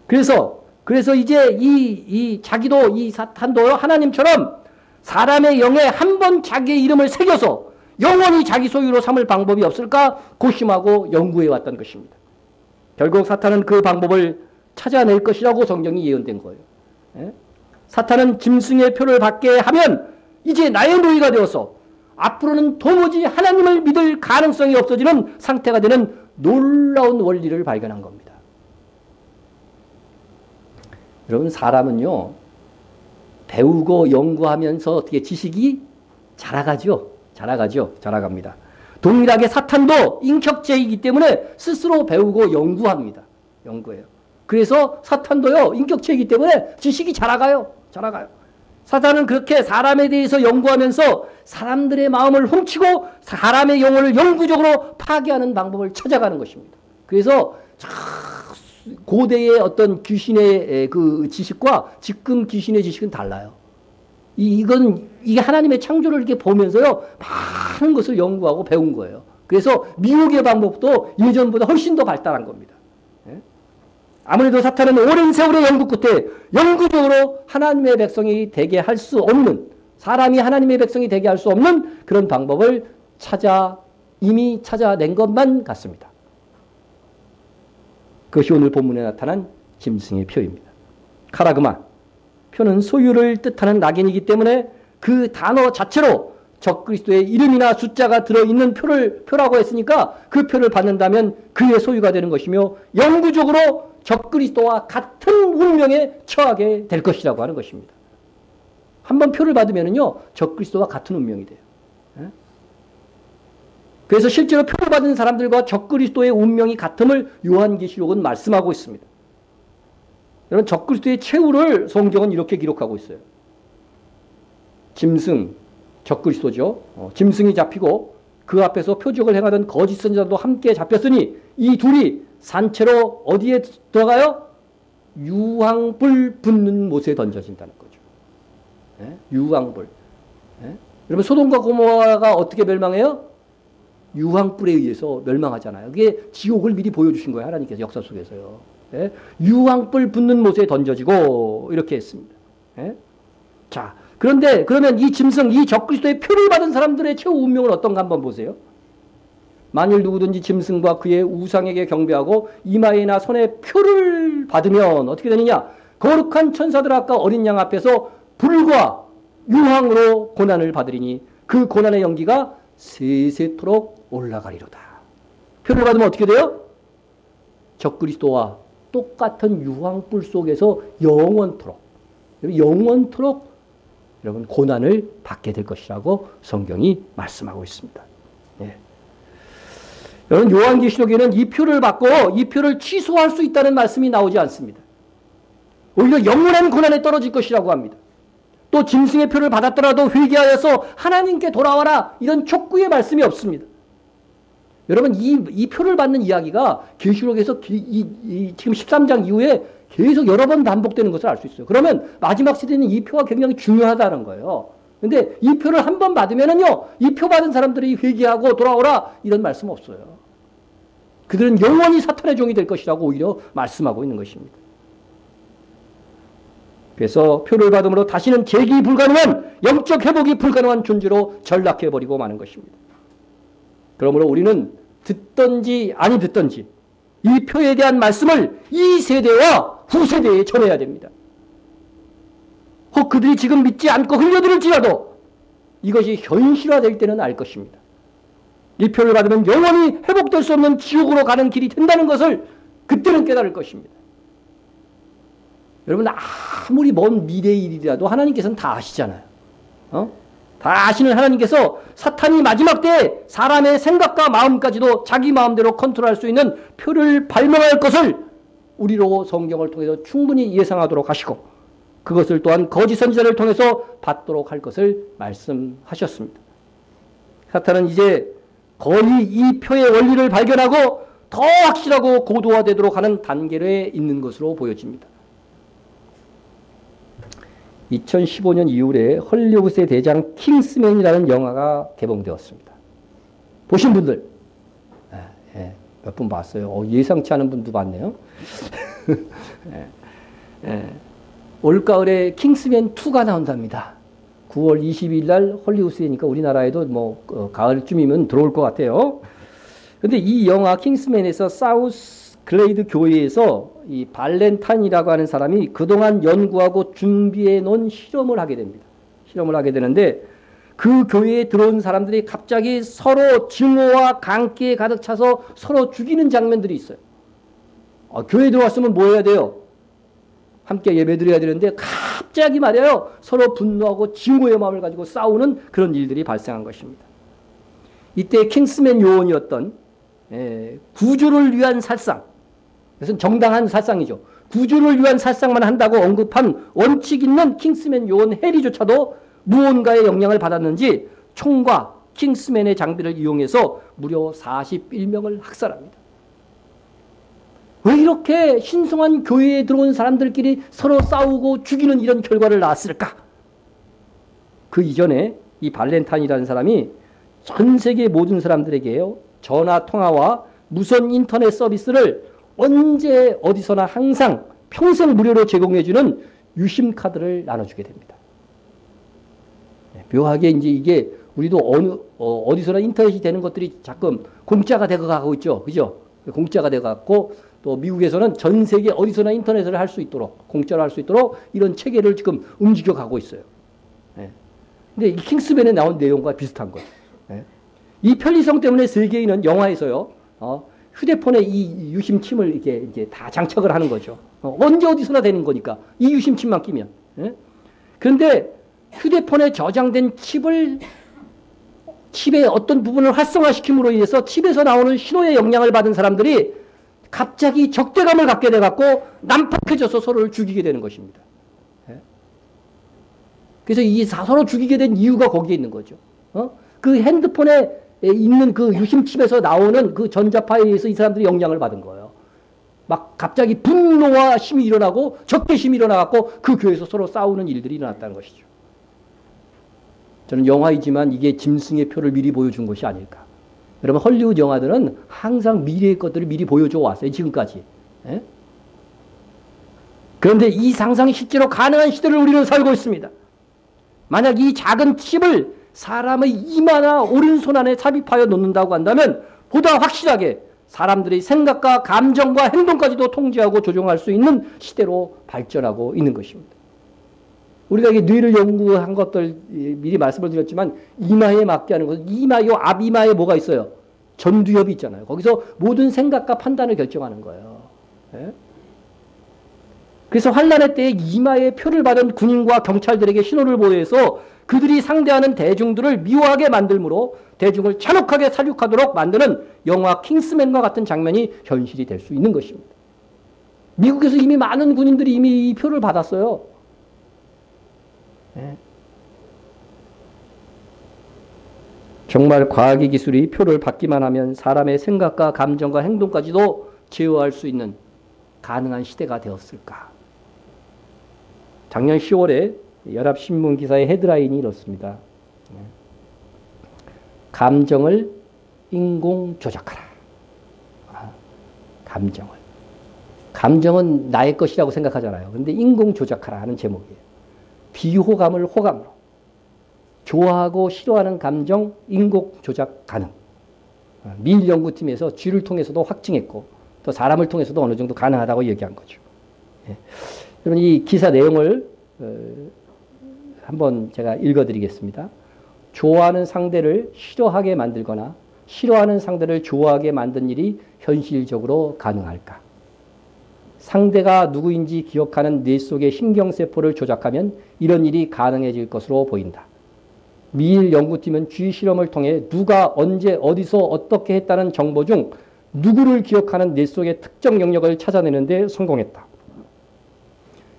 A: 그래서 이제 이 자기도 이 사탄도요, 하나님처럼 사람의 영에 한 번 자기의 이름을 새겨서 영원히 자기 소유로 삼을 방법이 없을까 고심하고 연구해 왔던 것입니다. 결국 사탄은 그 방법을 찾아낼 것이라고 성경이 예언된 거예요. 사탄은 짐승의 표를 받게 하면 이제 나의 노예가 되어서 앞으로는 도무지 하나님을 믿을 가능성이 없어지는 상태가 되는 놀라운 원리를 발견한 겁니다. 여러분, 사람은요, 배우고 연구하면서 어떻게 지식이 자라갑니다. 동일하게 사탄도 인격체이기 때문에 스스로 배우고 연구합니다. 연구해요. 그래서 사탄도요, 인격체이기 때문에 지식이 자라가요. 사탄은 그렇게 사람에 대해서 연구하면서 사람들의 마음을 훔치고 사람의 영혼을 영구적으로 파괴하는 방법을 찾아가는 것입니다. 그래서 고대의 어떤 귀신의 그 지식과 지금 귀신의 지식은 달라요. 이게 하나님의 창조를 이렇게 보면서요, 많은 것을 연구하고 배운 거예요. 그래서 미혹의 방법도 예전보다 훨씬 더 발달한 겁니다. 아무래도 사탄은 오랜 세월의 연구 끝에 영구적으로 하나님의 백성이 되게 할 수 없는, 사람이 하나님의 백성이 되게 할 수 없는 그런 방법을 이미 찾아낸 것만 같습니다. 그것이 오늘 본문에 나타난 짐승의 표입니다. 카라그마. 표는 소유를 뜻하는 낙인이기 때문에 그 단어 자체로 적그리스도의 이름이나 숫자가 들어있는 표라고 했으니까 그 표를 받는다면 그의 소유가 되는 것이며 영구적으로 적그리스도와 같은 운명에 처하게 될 것이라고 하는 것입니다. 한번 표를 받으면요, 적그리스도와 같은 운명이 돼요. 그래서 실제로 표를 받은 사람들과 적그리스도의 운명이 같음을 요한계시록은 말씀하고 있습니다. 여러분, 적그리스도의 최후를 성경은 이렇게 기록하고 있어요. 짐승, 적그리스도죠. 짐승이 잡히고 그 앞에서 표적을 행하던 거짓 선지자도 함께 잡혔으니 이 둘이 산채로 어디에 들어가요? 유황불 붙는 못에 던져진다는 거죠. 예? 유황불. 예? 여러분, 소돔과 고모라가 어떻게 멸망해요? 유황불에 의해서 멸망하잖아요. 그게 지옥을 미리 보여주신 거예요. 하나님께서 역사 속에서요. 예? 유황불 붙는 못에 던져지고 이렇게 했습니다. 예? 자, 그런데 그러면 이 짐승, 이 적그리스도의 표를 받은 사람들의 최후 운명은 어떤가 한번 보세요. 만일 누구든지 짐승과 그의 우상에게 경배하고 이마에나 손에 표를 받으면 어떻게 되느냐? 거룩한 천사들 아까 어린 양 앞에서 불과 유황으로 고난을 받으리니 그 고난의 연기가 세세토록 올라가리로다. 표를 받으면 어떻게 돼요? 적그리스도와 똑같은 유황불 속에서 영원토록 여러분 고난을 받게 될 것이라고 성경이 말씀하고 있습니다. 예. 여러분, 요한계시록에는 이 표를 받고 이 표를 취소할 수 있다는 말씀이 나오지 않습니다. 오히려 영원한 고난에 떨어질 것이라고 합니다. 또 짐승의 표를 받았더라도 회개하여서 하나님께 돌아와라, 이런 촉구의 말씀이 없습니다. 여러분, 이 표를 받는 이야기가 계시록에서 지금 13장 이후에 계속 여러 번 반복되는 것을 알 수 있어요. 그러면 마지막 시대는 이 표가 굉장히 중요하다는 거예요. 근데 이 표를 한 번 받으면은요, 이 표 받은 사람들이 회개하고 돌아오라, 이런 말씀 없어요. 그들은 영원히 사탄의 종이 될 것이라고 오히려 말씀하고 있는 것입니다. 그래서 표를 받음으로 다시는 재기 불가능한, 영적 회복이 불가능한 존재로 전락해버리고 마는 것입니다. 그러므로 우리는 듣든지 아니 듣든지 이 표에 대한 말씀을 이 세대와 후세대에 전해야 됩니다. 혹 그들이 지금 믿지 않고 흘려들을지라도 이것이 현실화될 때는 알 것입니다. 이 표를 받으면 영원히 회복될 수 없는 지옥으로 가는 길이 된다는 것을 그때는 깨달을 것입니다. 여러분, 아무리 먼 미래의 일이라도 하나님께서는 다 아시잖아요. 다 아시는 하나님께서 사탄이 마지막 때에 사람의 생각과 마음까지도 자기 마음대로 컨트롤할 수 있는 표를 발명할 것을 우리로 성경을 통해서 충분히 예상하도록 하시고 그것을 또한 거짓 선지자를 통해서 받도록 할 것을 말씀하셨습니다. 사탄은 이제 거의 이 표의 원리를 발견하고 더 확실하고 고도화되도록 하는 단계에 있는 것으로 보여집니다. 2015년 2월에 헐리우드의 대장 킹스맨이라는 영화가 개봉되었습니다. 보신 분들? 몇 분 봤어요. 예상치 않은 분도 봤네요. 올가을에 킹스맨 2가 나온답니다. 9월 22일 날 헐리우드니까 우리나라에도 가을쯤이면 들어올 것 같아요. 근데 이 영화 킹스맨에서 사우스 글레이드 교회에서 이 발렌타인이라고 하는 사람이 그동안 연구하고 준비해 놓은 실험을 하게 됩니다. 실험을 하게 되는데 그 교회에 들어온 사람들이 갑자기 서로 증오와 강기에 가득 차서 서로 죽이는 장면들이 있어요. 교회에 들어왔으면 뭐 해야 돼요? 함께 예배드려야 되는데 갑자기 말이에요. 서로 분노하고 증오의 마음을 가지고 싸우는 그런 일들이 발생한 것입니다. 이때 킹스맨 요원이었던 구주를 위한 살상, 그것은 정당한 살상이죠. 구주를 위한 살상만 한다고 언급한 원칙 있는 킹스맨 요원 해리조차도 무언가의 영향을 받았는지 총과 킹스맨의 장비를 이용해서 무려 41명을 학살합니다. 왜 이렇게 신성한 교회에 들어온 사람들끼리 서로 싸우고 죽이는 이런 결과를 낳았을까? 그 이전에 이 발렌타인이라는 사람이 전 세계 모든 사람들에게요, 전화 통화와 무선 인터넷 서비스를 언제 어디서나 항상 평생 무료로 제공해주는 유심 카드를 나눠주게 됩니다. 묘하게 이제 이게 우리도 어디서나 인터넷이 되는 것들이 자꾸 공짜가 되어가고 있죠, 그죠? 공짜가 되어가고 또 미국에서는 전 세계 어디서나 인터넷을 할 수 있도록 공짜로 할 수 있도록 이런 체계를 지금 움직여 가고 있어요. 근데 이 킹스맨에 나온 내용과 비슷한 거예요. 예? 이 편리성 때문에 세계인은 영화에서요, 휴대폰에 이 유심칩을 이제 다 장착을 하는 거죠. 언제 어디서나 되는 거니까. 이 유심칩만 끼면. 예? 그런데 휴대폰에 저장된 칩의 어떤 부분을 활성화시킴으로 인해서 칩에서 나오는 신호의 영향을 받은 사람들이 갑자기 적대감을 갖게 돼갖고 난폭해져서 서로를 죽이게 되는 것입니다. 예? 그래서 이 서로 죽이게 된 이유가 거기에 있는 거죠. 그 핸드폰에 있는 그 유심칩에서 나오는 그 전자파에 의해서 이 사람들이 영향을 받은 거예요. 막 갑자기 분노와 힘이 일어나고 적대심이 일어나갖고 그 교회에서 서로 싸우는 일들이 일어났다는 것이죠. 저는 영화이지만 이게 짐승의 표를 미리 보여준 것이 아닐까. 여러분 헐리우드 영화들은 항상 미래의 것들을 미리 보여줘 왔어요. 지금까지. 예? 그런데 이 상상이 실제로 가능한 시대를 우리는 살고 있습니다. 만약 이 작은 칩을 사람의 이마나 오른손 안에 삽입하여 놓는다고 한다면 보다 확실하게 사람들의 생각과 감정과 행동까지도 통제하고 조종할 수 있는 시대로 발전하고 있는 것입니다. 우리가 이게 뇌를 연구한 것들 미리 말씀을 드렸지만 이마에 맞게 하는 것은 요 앞이마에 뭐가 있어요? 전두엽이 있잖아요. 거기서 모든 생각과 판단을 결정하는 거예요. 예? 그래서 환란의 때에 이마에 표를 받은 군인과 경찰들에게 신호를 보내서 그들이 상대하는 대중들을 미워하게 만들므로 대중을 잔혹하게 살육하도록 만드는 영화 킹스맨과 같은 장면이 현실이 될 수 있는 것입니다. 미국에서 이미 많은 군인들이 이미 이 표를 받았어요. 네. 정말 과학의 기술이 표를 받기만 하면 사람의 생각과 감정과 행동까지도 제어할 수 있는 가능한 시대가 되었을까. 작년 10월에 연합신문 기사의 헤드라인이 이렇습니다. 감정을 인공 조작하라. 감정은 나의 것이라고 생각하잖아요. 그런데 인공 조작하라 하는 제목이에요. 비호감을 호감으로. 좋아하고 싫어하는 감정 인공 조작 가능. 미 연구팀에서 쥐를 통해서도 확증했고 또 사람을 통해서도 어느 정도 가능하다고 얘기한 거죠. 여러분 이 기사 내용을 한번 제가 읽어드리겠습니다. 좋아하는 상대를 싫어하게 만들거나 싫어하는 상대를 좋아하게 만든 일이 현실적으로 가능할까? 상대가 누구인지 기억하는 뇌 속의 신경세포를 조작하면 이런 일이 가능해질 것으로 보인다. 미일 연구팀은 쥐 실험을 통해 누가 언제 어디서 어떻게 했다는 정보 중 누구를 기억하는 뇌 속의 특정 영역을 찾아내는 데 성공했다.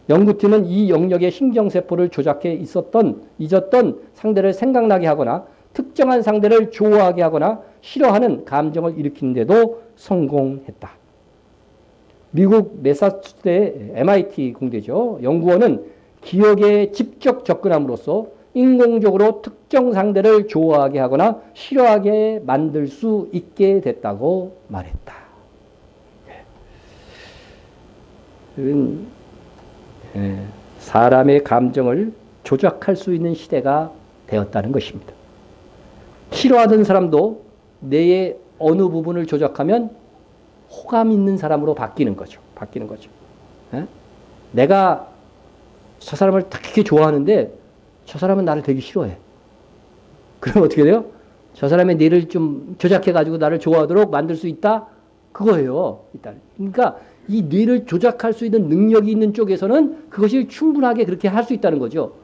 A: 연구팀은 이 영역의 신경세포를 조작해 잊었던 상대를 생각나게 하거나 특정한 상대를 좋아하게 하거나 싫어하는 감정을 일으키는 데도 성공했다. 미국 매사추세츠의 MIT 공대죠. 연구원은 기억에 직접 접근함으로써 인공적으로 특정 상대를 좋아하게 하거나 싫어하게 만들 수 있게 됐다고 말했다. 사람의 감정을 조작할 수 있는 시대가 되었다는 것입니다. 싫어하던 사람도 뇌의 어느 부분을 조작하면 호감 있는 사람으로 바뀌는 거죠. 내가 저 사람을 특히 좋아하는데 저 사람은 나를 되게 싫어해. 그럼 어떻게 돼요? 저 사람의 뇌를 좀 조작해가지고 나를 좋아하도록 만들 수 있다? 그거예요. 일단. 그러니까 이 뇌를 조작할 수 있는 능력이 있는 쪽에서는 그것이 충분하게 그렇게 할 수 있다는 거죠.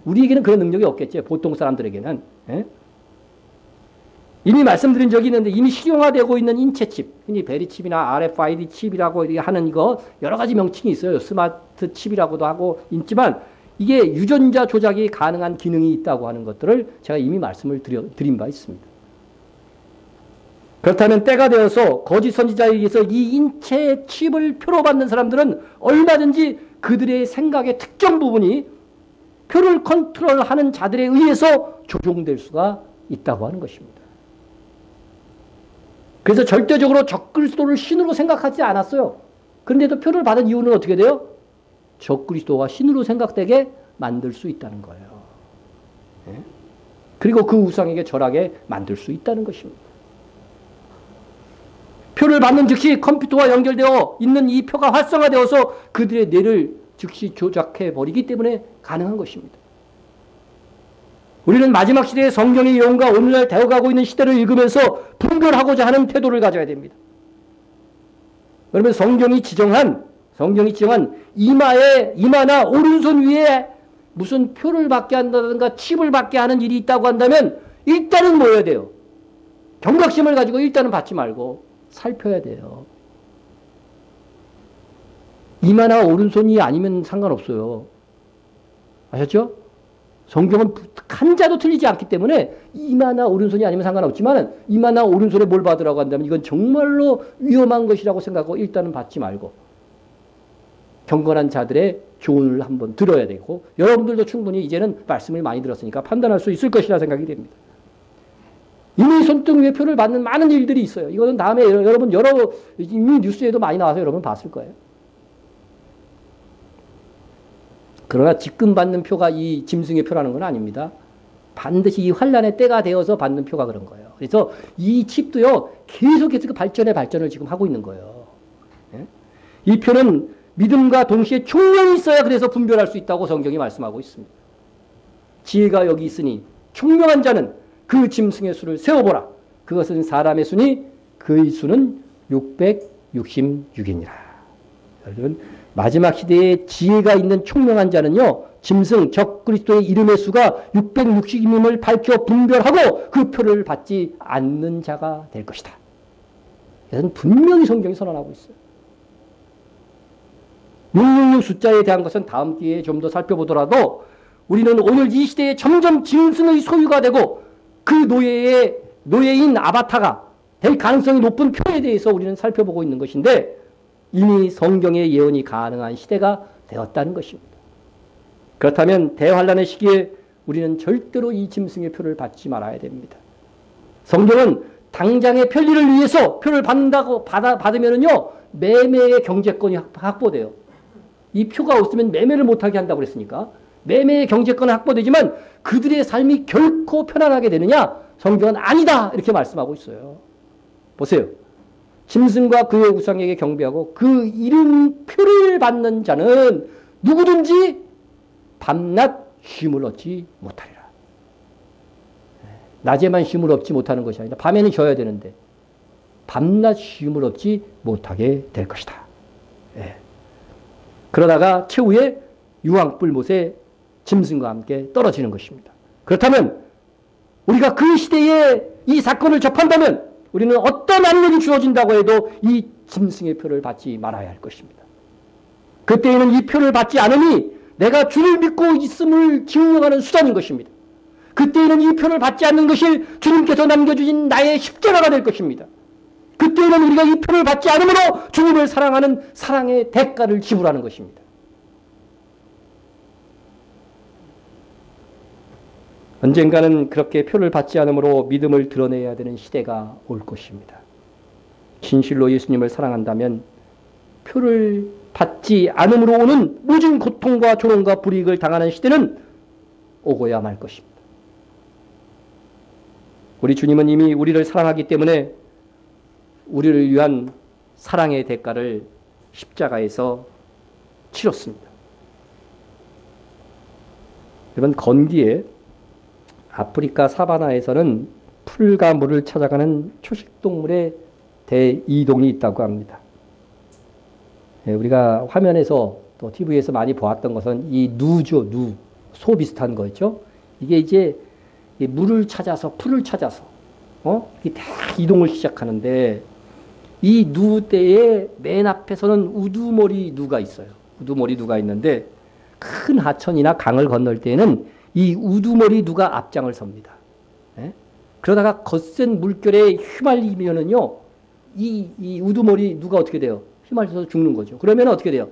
A: 우리에게는 그런 능력이 없겠죠. 보통 사람들에게는. 이미 말씀드린 적이 있는데 이미 실용화되고 있는 인체칩, 흔히 베리칩이나 RFID 칩이라고 하는 이거 여러 가지 명칭이 있어요. 스마트 칩이라고도 하고 있지만 이게 유전자 조작이 가능한 기능이 있다고 하는 것들을 제가 이미 말씀을 드린 바 있습니다. 그렇다면 때가 되어서 거짓 선지자에 의해서 이 인체 칩을 표로 받는 사람들은 얼마든지 그들의 생각의 특정 부분이 표를 컨트롤하는 자들에 의해서 조종될 수가 있다고 하는 것입니다. 그래서 절대적으로 적그리스도를 신으로 생각하지 않았어요. 그런데도 표를 받은 이유는 어떻게 돼요? 적그리스도가 신으로 생각되게 만들 수 있다는 거예요. 그리고 그 우상에게 절하게 만들 수 있다는 것입니다. 표를 받는 즉시 컴퓨터와 연결되어 있는 이 표가 활성화되어서 그들의 뇌를 즉시 조작해 버리기 때문에 가능한 것입니다. 우리는 마지막 시대의 성경의 예언과 오늘날 되어가고 있는 시대를 읽으면서 분별하고자 하는 태도를 가져야 됩니다. 그러면 성경이 지정한 이마나 오른손 위에 무슨 표를 받게 한다든가 칩을 받게 하는 일이 있다고 한다면 일단은 뭐 해야 돼요? 경각심을 가지고 일단은 받지 말고 살펴야 돼요. 이마나 오른손이 아니면 상관없어요. 아셨죠? 성경은 한자도 틀리지 않기 때문에 이마나 오른손이 아니면 상관없지만 이마나 오른손에 뭘 받으라고 한다면 이건 정말로 위험한 것이라고 생각하고 일단은 받지 말고 경건한 자들의 교훈을 한번 들어야 되고 여러분들도 충분히 이제는 말씀을 많이 들었으니까 판단할 수 있을 것이라 생각이 됩니다. 이미 손등 위에 표를 받는 많은 일들이 있어요. 이거는 다음에 여러분 이미 뉴스에도 많이 나와서 여러분 봤을 거예요. 그러나 지금 받는 표가 이 짐승의 표라는 건 아닙니다. 반드시 이 환란의 때가 되어서 받는 표가 그런 거예요. 그래서 이 칩도요, 계속해서 그 발전을 지금 하고 있는 거예요. 예? 이 표는 믿음과 동시에 총명이 있어야 그래서 분별할 수 있다고 성경이 말씀하고 있습니다. 지혜가 여기 있으니 총명한 자는 그 짐승의 수를 세어보라. 그것은 사람의 수니 그의 수는 666이니라. 여러분, 마지막 시대에 지혜가 있는 총명한 자는요, 짐승 적그리스도의 이름의 수가 660임을 밝혀 분별하고 그 표를 받지 않는 자가 될 것이다. 이것은 분명히 성경이 선언하고 있어요. 666 숫자에 대한 것은 다음 기회에 좀 더 살펴보더라도 우리는 오늘 이 시대에 점점 짐승의 소유가 되고 그 노예인 아바타가 될 가능성이 높은 표에 대해서 우리는 살펴보고 있는 것인데 이미 성경의 예언이 가능한 시대가 되었다는 것입니다. 그렇다면 대환란의 시기에 우리는 절대로 이 짐승의 표를 받지 말아야 됩니다. 성경은 당장의 편리를 위해서 표를 받으면은요, 매매의 경제권이 확보돼요. 이 표가 없으면 매매를 못하게 한다고 그랬으니까 매매의 경제권은 확보되지만 그들의 삶이 결코 편안하게 되느냐? 성경은 아니다 이렇게 말씀하고 있어요. 보세요. 짐승과 그의 우상에게 경배하고 그 이름 표를 받는 자는 누구든지 밤낮 쉼을 얻지 못하리라. 낮에만 쉼을 얻지 못하는 것이 아니라 밤에는 쉬어야 되는데 밤낮 쉼을 얻지 못하게 될 것이다. 예. 그러다가 최후에 유황불못에 짐승과 함께 떨어지는 것입니다. 그렇다면 우리가 그 시대에 이 사건을 접한다면 우리는 어떤 안력이 주어진다고 해도 이 짐승의 표를 받지 말아야 할 것입니다. 그때에는 이 표를 받지 않으니 내가 주를 믿고 있음을 증명하는 수단인 것입니다. 그때에는 이 표를 받지 않는 것이 주님께서 남겨주신 나의 십자가가 될 것입니다. 그때에는 우리가 이 표를 받지 않으므로 주님을 사랑하는 사랑의 대가를 지불하는 것입니다. 언젠가는 그렇게 표를 받지 않으므로 믿음을 드러내야 되는 시대가 올 것입니다. 진실로 예수님을 사랑한다면 표를 받지 않음으로 오는 모든 고통과 조롱과 불이익을 당하는 시대는 오고야 말 것입니다. 우리 주님은 이미 우리를 사랑하기 때문에 우리를 위한 사랑의 대가를 십자가에서 치렀습니다. 여러분, 건기에 아프리카 사바나에서는 풀과 물을 찾아가는 초식동물의 대이동이 있다고 합니다. 우리가 화면에서 또 TV에서 많이 보았던 것은 이 누죠, 누. 소 비슷한 거 있죠? 이게 이제 물을 찾아서, 풀을 찾아서, 이게 다 이동을 시작하는데 이 누대의 맨 앞에서는 우두머리 누가 있어요. 우두머리 누가 있는데 큰 하천이나 강을 건널 때에는 이 우두머리 누가 앞장을 섭니다. 예? 그러다가 거센 물결에 휘말리면은요, 이 우두머리 누가 어떻게 돼요? 휘말려서 죽는 거죠. 그러면 어떻게 돼요?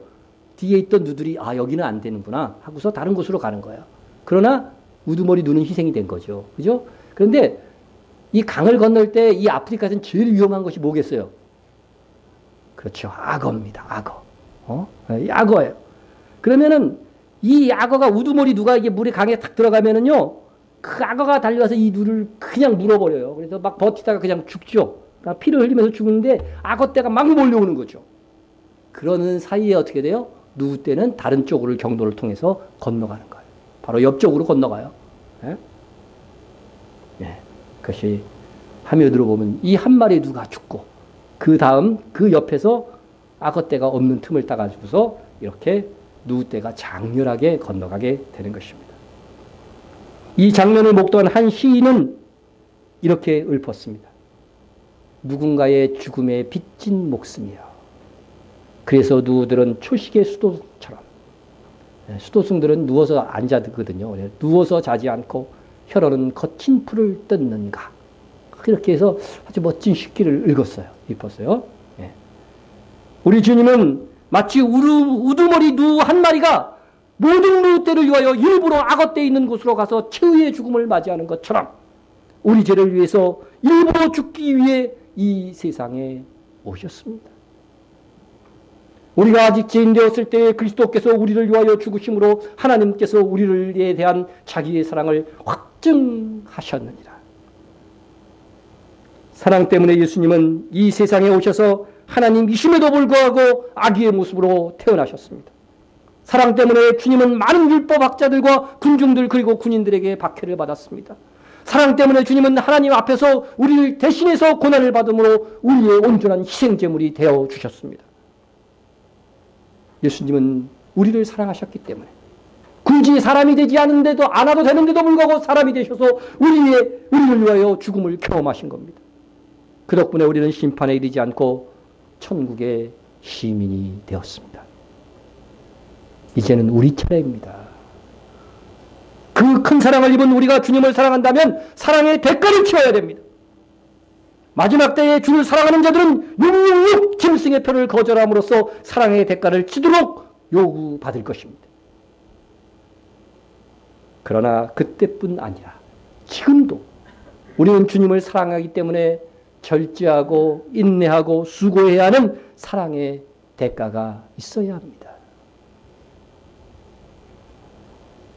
A: 뒤에 있던 누들이 여기는 안 되는구나 하고서 다른 곳으로 가는 거예요. 그러나 우두머리 누는 희생이 된 거죠. 그죠? 그런데 이 강을 건널 때 이 아프리카에서는 제일 위험한 것이 뭐겠어요? 그렇죠. 악어입니다. 악어. 악어예요. 그러면은 이 악어가 우두머리 누가 이게 물에 강에 탁 들어가면은요, 그 악어가 달려와서 이 누를 그냥 물어버려요. 그래서 막 버티다가 그냥 죽죠. 그러니까 피를 흘리면서 죽는데 악어떼가 막 몰려오는 거죠. 그러는 사이에 어떻게 돼요? 누 때는 다른 쪽으로 경로를 통해서 건너가는 거예요. 바로 옆쪽으로 건너가요. 예? 그것이 하며 들어보면 이 한 마리 누가 죽고 그 다음 그 옆에서 악어떼가 없는 틈을 따가지고서 이렇게 누구떼가 장렬하게 건너가게 되는 것입니다. 이 장면을 목도한 한 시인은 이렇게 읊었습니다. 누군가의 죽음에 빚진 목숨이여. 그래서 누구들은 초식의 수도처럼, 수도승들은 누워서 앉아 듣거든요. 누워서 자지 않고 혀로는 거친 풀을 뜯는가. 그렇게 해서 아주 멋진 시기를 읊었어요. 예. 우리 주님은 마치 우두머리 누 한 마리가 모든 누떼를 위하여 일부러 악어떼 있는 곳으로 가서 최후의 죽음을 맞이하는 것처럼 우리 죄를 위해서 일부러 죽기 위해 이 세상에 오셨습니다. 우리가 아직 죄인 되었을 때에 그리스도께서 우리를 위하여 죽으심으로 하나님께서 우리에 대한 자기의 사랑을 확증하셨느니라. 사랑 때문에 예수님은 이 세상에 오셔서 하나님이심에도 불구하고 아기의 모습으로 태어나셨습니다. 사랑 때문에 주님은 많은 율법학자들과 군중들 그리고 군인들에게 박해를 받았습니다. 사랑 때문에 주님은 하나님 앞에서 우리를 대신해서 고난을 받음으로 우리의 온전한 희생제물이 되어 주셨습니다. 예수님은 우리를 사랑하셨기 때문에 굳이 사람이 되지 않은데도 않아도 되는데도 불구하고 사람이 되셔서 우리를 위하여 죽음을 경험하신 겁니다. 그 덕분에 우리는 심판에 이르지 않고 천국의 시민이 되었습니다. 이제는 우리 차례입니다. 그 큰 사랑을 입은 우리가 주님을 사랑한다면 사랑의 대가를 치러야 됩니다. 마지막 때에 주를 사랑하는 자들은 666 짐승의 표를 거절함으로써 사랑의 대가를 치도록 요구받을 것입니다. 그러나 그때뿐 아니라 지금도 우리는 주님을 사랑하기 때문에 절제하고 인내하고 수고해야 하는 사랑의 대가가 있어야 합니다.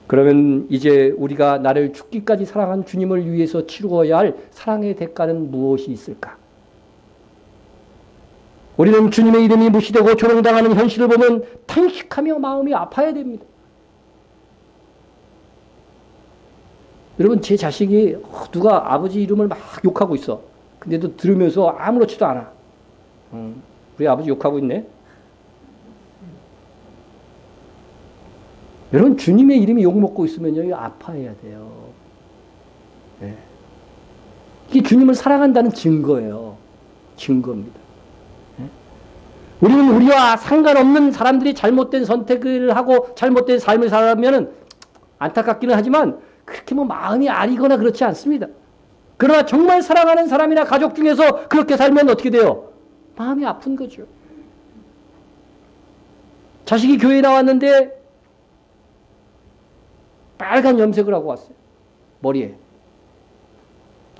A: 그러면 이제 우리가 나를 죽기까지 사랑한 주님을 위해서 치루어야 할 사랑의 대가는 무엇이 있을까? 우리는 주님의 이름이 무시되고 조롱당하는 현실을 보면 탄식하며 마음이 아파야 됩니다. 여러분, 제 자식이 누가 아버지 이름을 막 욕하고 있어. 근데도 들으면서 아무렇지도 않아. 우리 아버지 욕하고 있네. 여러분, 주님의 이름이 욕먹고 있으면요, 아파해야 돼요. 네. 이게 주님을 사랑한다는 증거예요. 증거입니다. 네. 우리는 우리와 상관없는 사람들이 잘못된 선택을 하고 잘못된 삶을 살면 안타깝기는 하지만 그렇게 뭐 마음이 아리거나 그렇지 않습니다. 그러나 정말 사랑하는 사람이나 가족 중에서 그렇게 살면 어떻게 돼요? 마음이 아픈 거죠. 자식이 교회에 나왔는데 빨간 염색을 하고 왔어요. 머리에.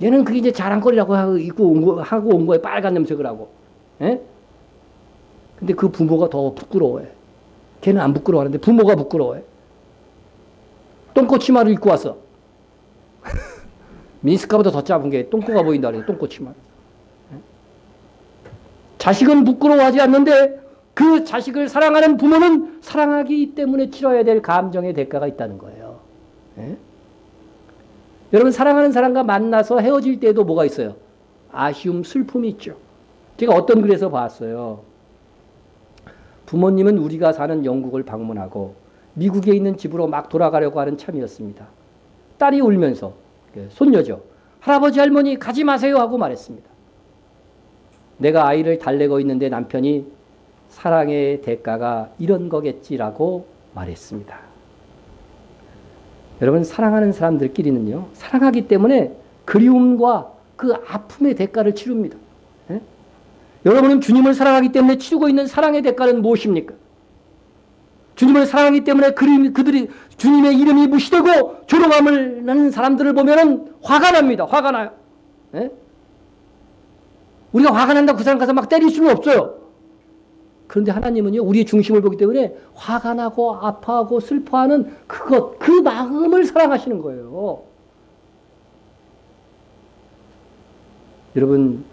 A: 얘는 그게 이제 자랑거리라고 하고 온 거예요. 빨간 염색을 하고. 예? 근데 그 부모가 더 부끄러워해. 걔는 안 부끄러워하는데 부모가 부끄러워해. 똥꼬치마를 입고 왔어. 미니스카보다 더 짧은 게 똥꼬가 보인다 그래서 똥꼬치마. 자식은 부끄러워하지 않는데 그 자식을 사랑하는 부모는 사랑하기 때문에 치러야 될 감정의 대가가 있다는 거예요. 예? 여러분, 사랑하는 사람과 만나서 헤어질 때에도 뭐가 있어요? 아쉬움, 슬픔이 있죠. 제가 어떤 글에서 봤어요. 부모님은 우리가 사는 영국을 방문하고 미국에 있는 집으로 막 돌아가려고 하는 참이었습니다. 딸이 울면서, 손녀죠. 할아버지 할머니 가지 마세요 하고 말했습니다. 내가 아이를 달래고 있는데 남편이 사랑의 대가가 이런 거겠지라고 말했습니다. 여러분, 사랑하는 사람들끼리는요, 사랑하기 때문에 그리움과 그 아픔의 대가를 치릅니다. 예? 여러분은 주님을 사랑하기 때문에 치르고 있는 사랑의 대가는 무엇입니까? 주님을 사랑하기 때문에 그들이 주님의 이름이 무시되고 조롱함을 하는 사람들을 보면은 화가 납니다. 화가 나요. 예? 우리가 화가 난다고 그 사람 가서 막 때릴 수는 없어요. 그런데 하나님은요, 우리의 중심을 보기 때문에 화가 나고 아파하고 슬퍼하는 그 마음을 사랑하시는 거예요. 여러분,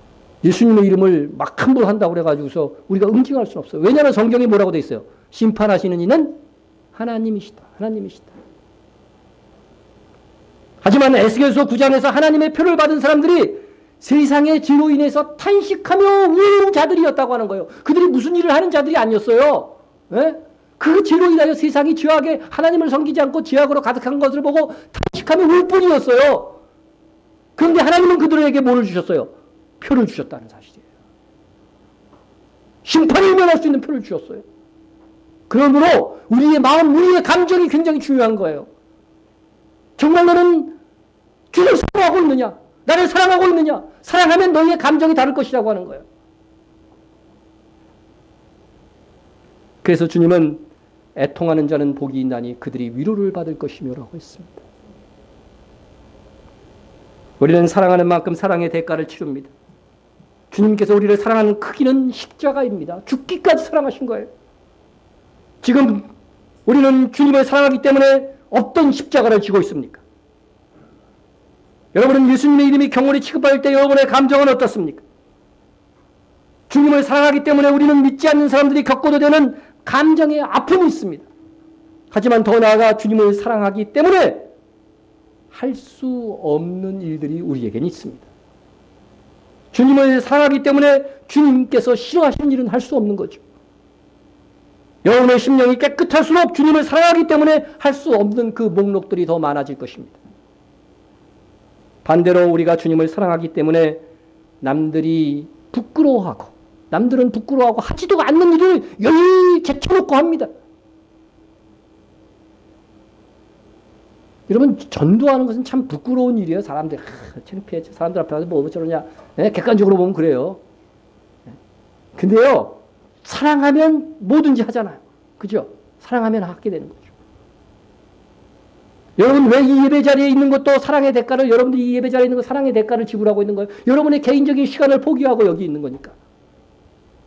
A: 예수님의 이름을 막 함부로 한다고 그래가지고서 우리가 응징할 수는 없어요. 왜냐하면 성경이 뭐라고 돼 있어요? 심판하시는 이는 하나님이시다. 하나님이시다. 하지만 에스겔서 9장에서 하나님의 표를 받은 사람들이 세상의 죄로 인해서 탄식하며 우는 자들이었다고 하는 거예요. 그들이 무슨 일을 하는 자들이 아니었어요. 예? 그 죄로 인하여 세상이 죄악에 하나님을 섬기지 않고 죄악으로 가득한 것을 보고 탄식하며 울 뿐이었어요. 그런데 하나님은 그들에게 뭐를 주셨어요? 표를 주셨다는 사실이에요. 심판을 면할 수 있는 표를 주셨어요. 그러므로 우리의 마음, 우리의 감정이 굉장히 중요한 거예요. 정말 너는 주를 사랑하고 있느냐? 나를 사랑하고 있느냐? 사랑하면 너희의 감정이 다를 것이라고 하는 거예요. 그래서 주님은 애통하는 자는 복이 있나니 그들이 위로를 받을 것이며라고 했습니다. 우리는 사랑하는 만큼 사랑의 대가를 치릅니다. 주님께서 우리를 사랑하는 크기는 십자가입니다. 죽기까지 사랑하신 거예요. 지금 우리는 주님을 사랑하기 때문에 어떤 십자가를 지고 있습니까? 여러분은 예수님의 이름이 경홀히 취급받을 때 여러분의 감정은 어떻습니까? 주님을 사랑하기 때문에 우리는 믿지 않는 사람들이 겪어도 되는 감정의 아픔이 있습니다. 하지만 더 나아가 주님을 사랑하기 때문에 할 수 없는 일들이 우리에게는 있습니다. 주님을 사랑하기 때문에 주님께서 싫어하시는 일은 할 수 없는 거죠. 여러분의 심령이 깨끗할수록 주님을 사랑하기 때문에 할 수 없는 그 목록들이 더 많아질 것입니다. 반대로 우리가 주님을 사랑하기 때문에 남들이 부끄러워하고 남들은 부끄러워하고 하지도 않는 일을 열심히 제쳐놓고 합니다. 여러분 전도하는 것은 참 부끄러운 일이에요. 사람들 창피해. 사람들 앞에 와서 뭐 저러냐. 네? 객관적으로 보면 그래요. 근데요. 사랑하면 뭐든지 하잖아요. 그죠? 사랑하면 하게 되는 거죠. 여러분 왜 이 예배 자리에 있는 것도 사랑의 대가를 여러분들이 이 예배 자리에 있는 거 사랑의 대가를 지불하고 있는 거예요. 여러분의 개인적인 시간을 포기하고 여기 있는 거니까.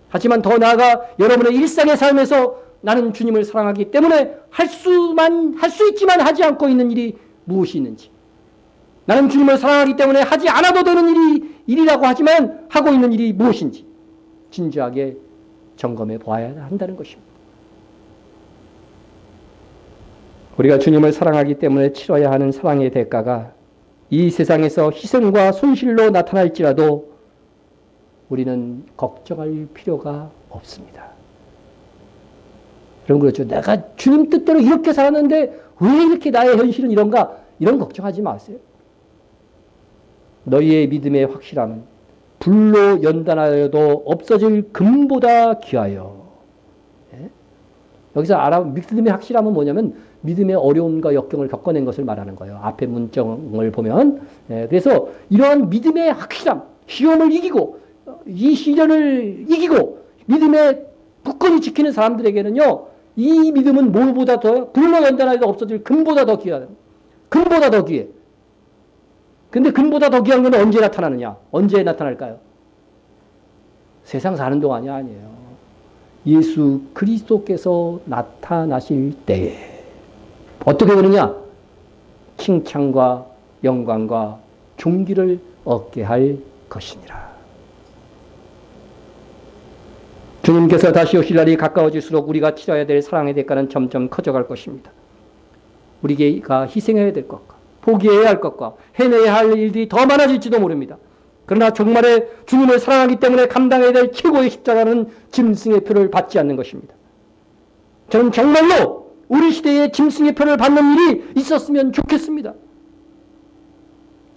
A: 하지만 더 나아가 여러분의 일상의 삶에서 나는 주님을 사랑하기 때문에 할 수 있지만 하지 않고 있는 일이 무엇이 있는지. 나는 주님을 사랑하기 때문에 하지 않아도 되는 일이라고 하지만 하고 있는 일이 무엇인지 진지하게 점검해 보아야 한다는 것입니다. 우리가 주님을 사랑하기 때문에 치러야 하는 사랑의 대가가 이 세상에서 희생과 손실로 나타날지라도 우리는 걱정할 필요가 없습니다. 여러분 그렇죠. 내가 주님 뜻대로 이렇게 살았는데 왜 이렇게 나의 현실은 이런가? 이런 걱정하지 마세요. 너희의 믿음의 확실함은 불로 연단하여도 없어질 금보다 귀하여. 예? 여기서 믿음의 확실함은 뭐냐면 믿음의 어려움과 역경을 겪어낸 것을 말하는 거예요. 앞에 문정을 보면. 예, 그래서 이러한 믿음의 확실함, 시험을 이기고 이 시련을 이기고 믿음의 굳건히 지키는 사람들에게는요. 이 믿음은 뭐보다 더 불로 연단하여도 없어질 금보다 더 귀하다. 금보다 더 귀해. 근데 금보다 더 귀한 건 언제 나타나느냐? 언제 나타날까요? 세상 사는 동안이 아니에요. 예수 그리스도께서 나타나실 때에 어떻게 되느냐? 칭찬과 영광과 존귀를 얻게 할 것이니라. 주님께서 다시 오실 날이 가까워질수록 우리가 치러야 될 사랑의 대가는 점점 커져갈 것입니다. 우리가 희생해야 될 것과 포기해야 할 것과 해내야 할 일들이 더 많아질지도 모릅니다. 그러나 종말에 주님을 사랑하기 때문에 감당해야 될 최고의 십자가는 짐승의 표를 받지 않는 것입니다. 저는 정말로 우리 시대에 짐승의 표를 받는 일이 있었으면 좋겠습니다.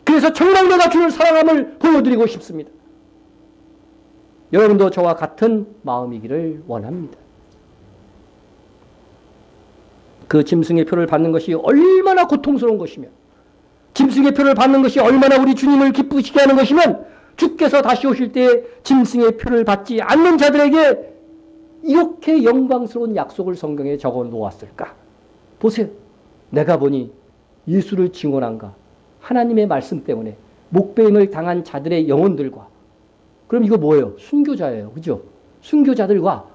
A: 그래서 정말 내가 주를 사랑함을 보여드리고 싶습니다. 여러분도 저와 같은 마음이기를 원합니다. 그 짐승의 표를 받는 것이 얼마나 고통스러운 것이며 짐승의 표를 받는 것이 얼마나 우리 주님을 기쁘시게 하는 것이면 주께서 다시 오실 때 짐승의 표를 받지 않는 자들에게 이렇게 영광스러운 약속을 성경에 적어 놓았을까? 보세요. 내가 보니 예수를 증언한가 하나님의 말씀 때문에 목배임을 당한 자들의 영혼들과 그럼 이거 뭐예요? 순교자예요. 그죠? 순교자들과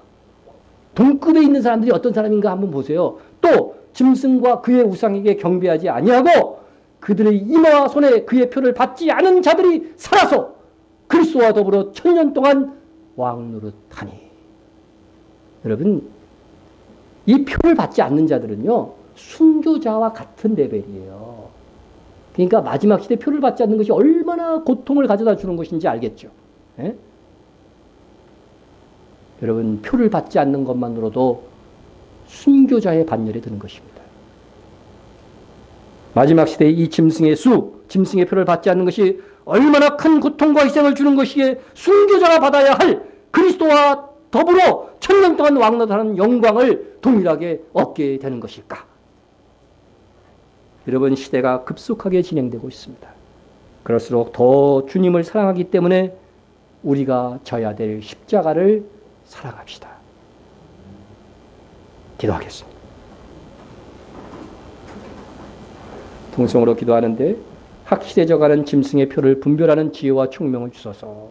A: 동급에 있는 사람들이 어떤 사람인가 한번 보세요. 또 짐승과 그의 우상에게 경배하지 아니하고 그들의 이마와 손에 그의 표를 받지 않은 자들이 살아서 그리스도와 더불어 1000년 동안 왕노릇하니. 여러분 이 표를 받지 않는 자들은요 순교자와 같은 레벨이에요. 그러니까 마지막 시대 표를 받지 않는 것이 얼마나 고통을 가져다 주는 것인지 알겠죠. 예? 여러분, 표를 받지 않는 것만으로도 순교자의 반열에 드는 것입니다. 마지막 시대의 이 짐승의 짐승의 표를 받지 않는 것이 얼마나 큰 고통과 희생을 주는 것이기에 순교자가 받아야 할 그리스도와 더불어 천년 동안 왕노릇하는 영광을 동일하게 얻게 되는 것일까? 여러분, 시대가 급속하게 진행되고 있습니다. 그럴수록 더 주님을 사랑하기 때문에 우리가 져야 될 십자가를 사랑합시다. 기도하겠습니다. 통성으로 기도하는데 확실해져가는 짐승의 표를 분별하는 지혜와 총명을 주소서.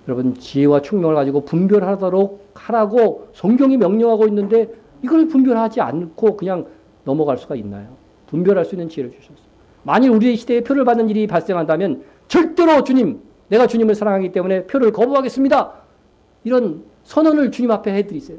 A: 여러분, 지혜와 총명을 가지고 분별하도록 하라고 성경이 명령하고 있는데 이걸 분별하지 않고 그냥 넘어갈 수가 있나요? 분별할 수 있는 지혜를 주셔서. 만일 우리의 시대에 표를 받는 일이 발생한다면 절대로 주님, 내가 주님을 사랑하기 때문에 표를 거부하겠습니다. 이런 선언을 주님 앞에 해드리세요.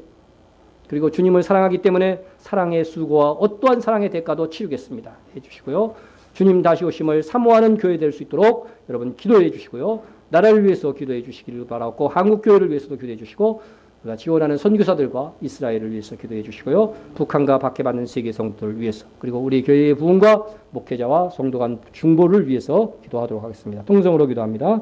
A: 그리고 주님을 사랑하기 때문에 사랑의 수고와 어떠한 사랑의 대가도 치르겠습니다. 해주시고요. 주님 다시 오심을 사모하는 교회 될 수 있도록 여러분 기도해 주시고요. 나라를 위해서 기도해 주시기를 바라고 한국교회를 위해서도 기도해 주시고 우리가 지원하는 선교사들과 이스라엘을 위해서 기도해 주시고요. 북한과 박해받는 세계 성도들을 위해서 그리고 우리 교회의 부흥과 목회자와 성도 간 중보를 위해서 기도하도록 하겠습니다. 통성으로 기도합니다.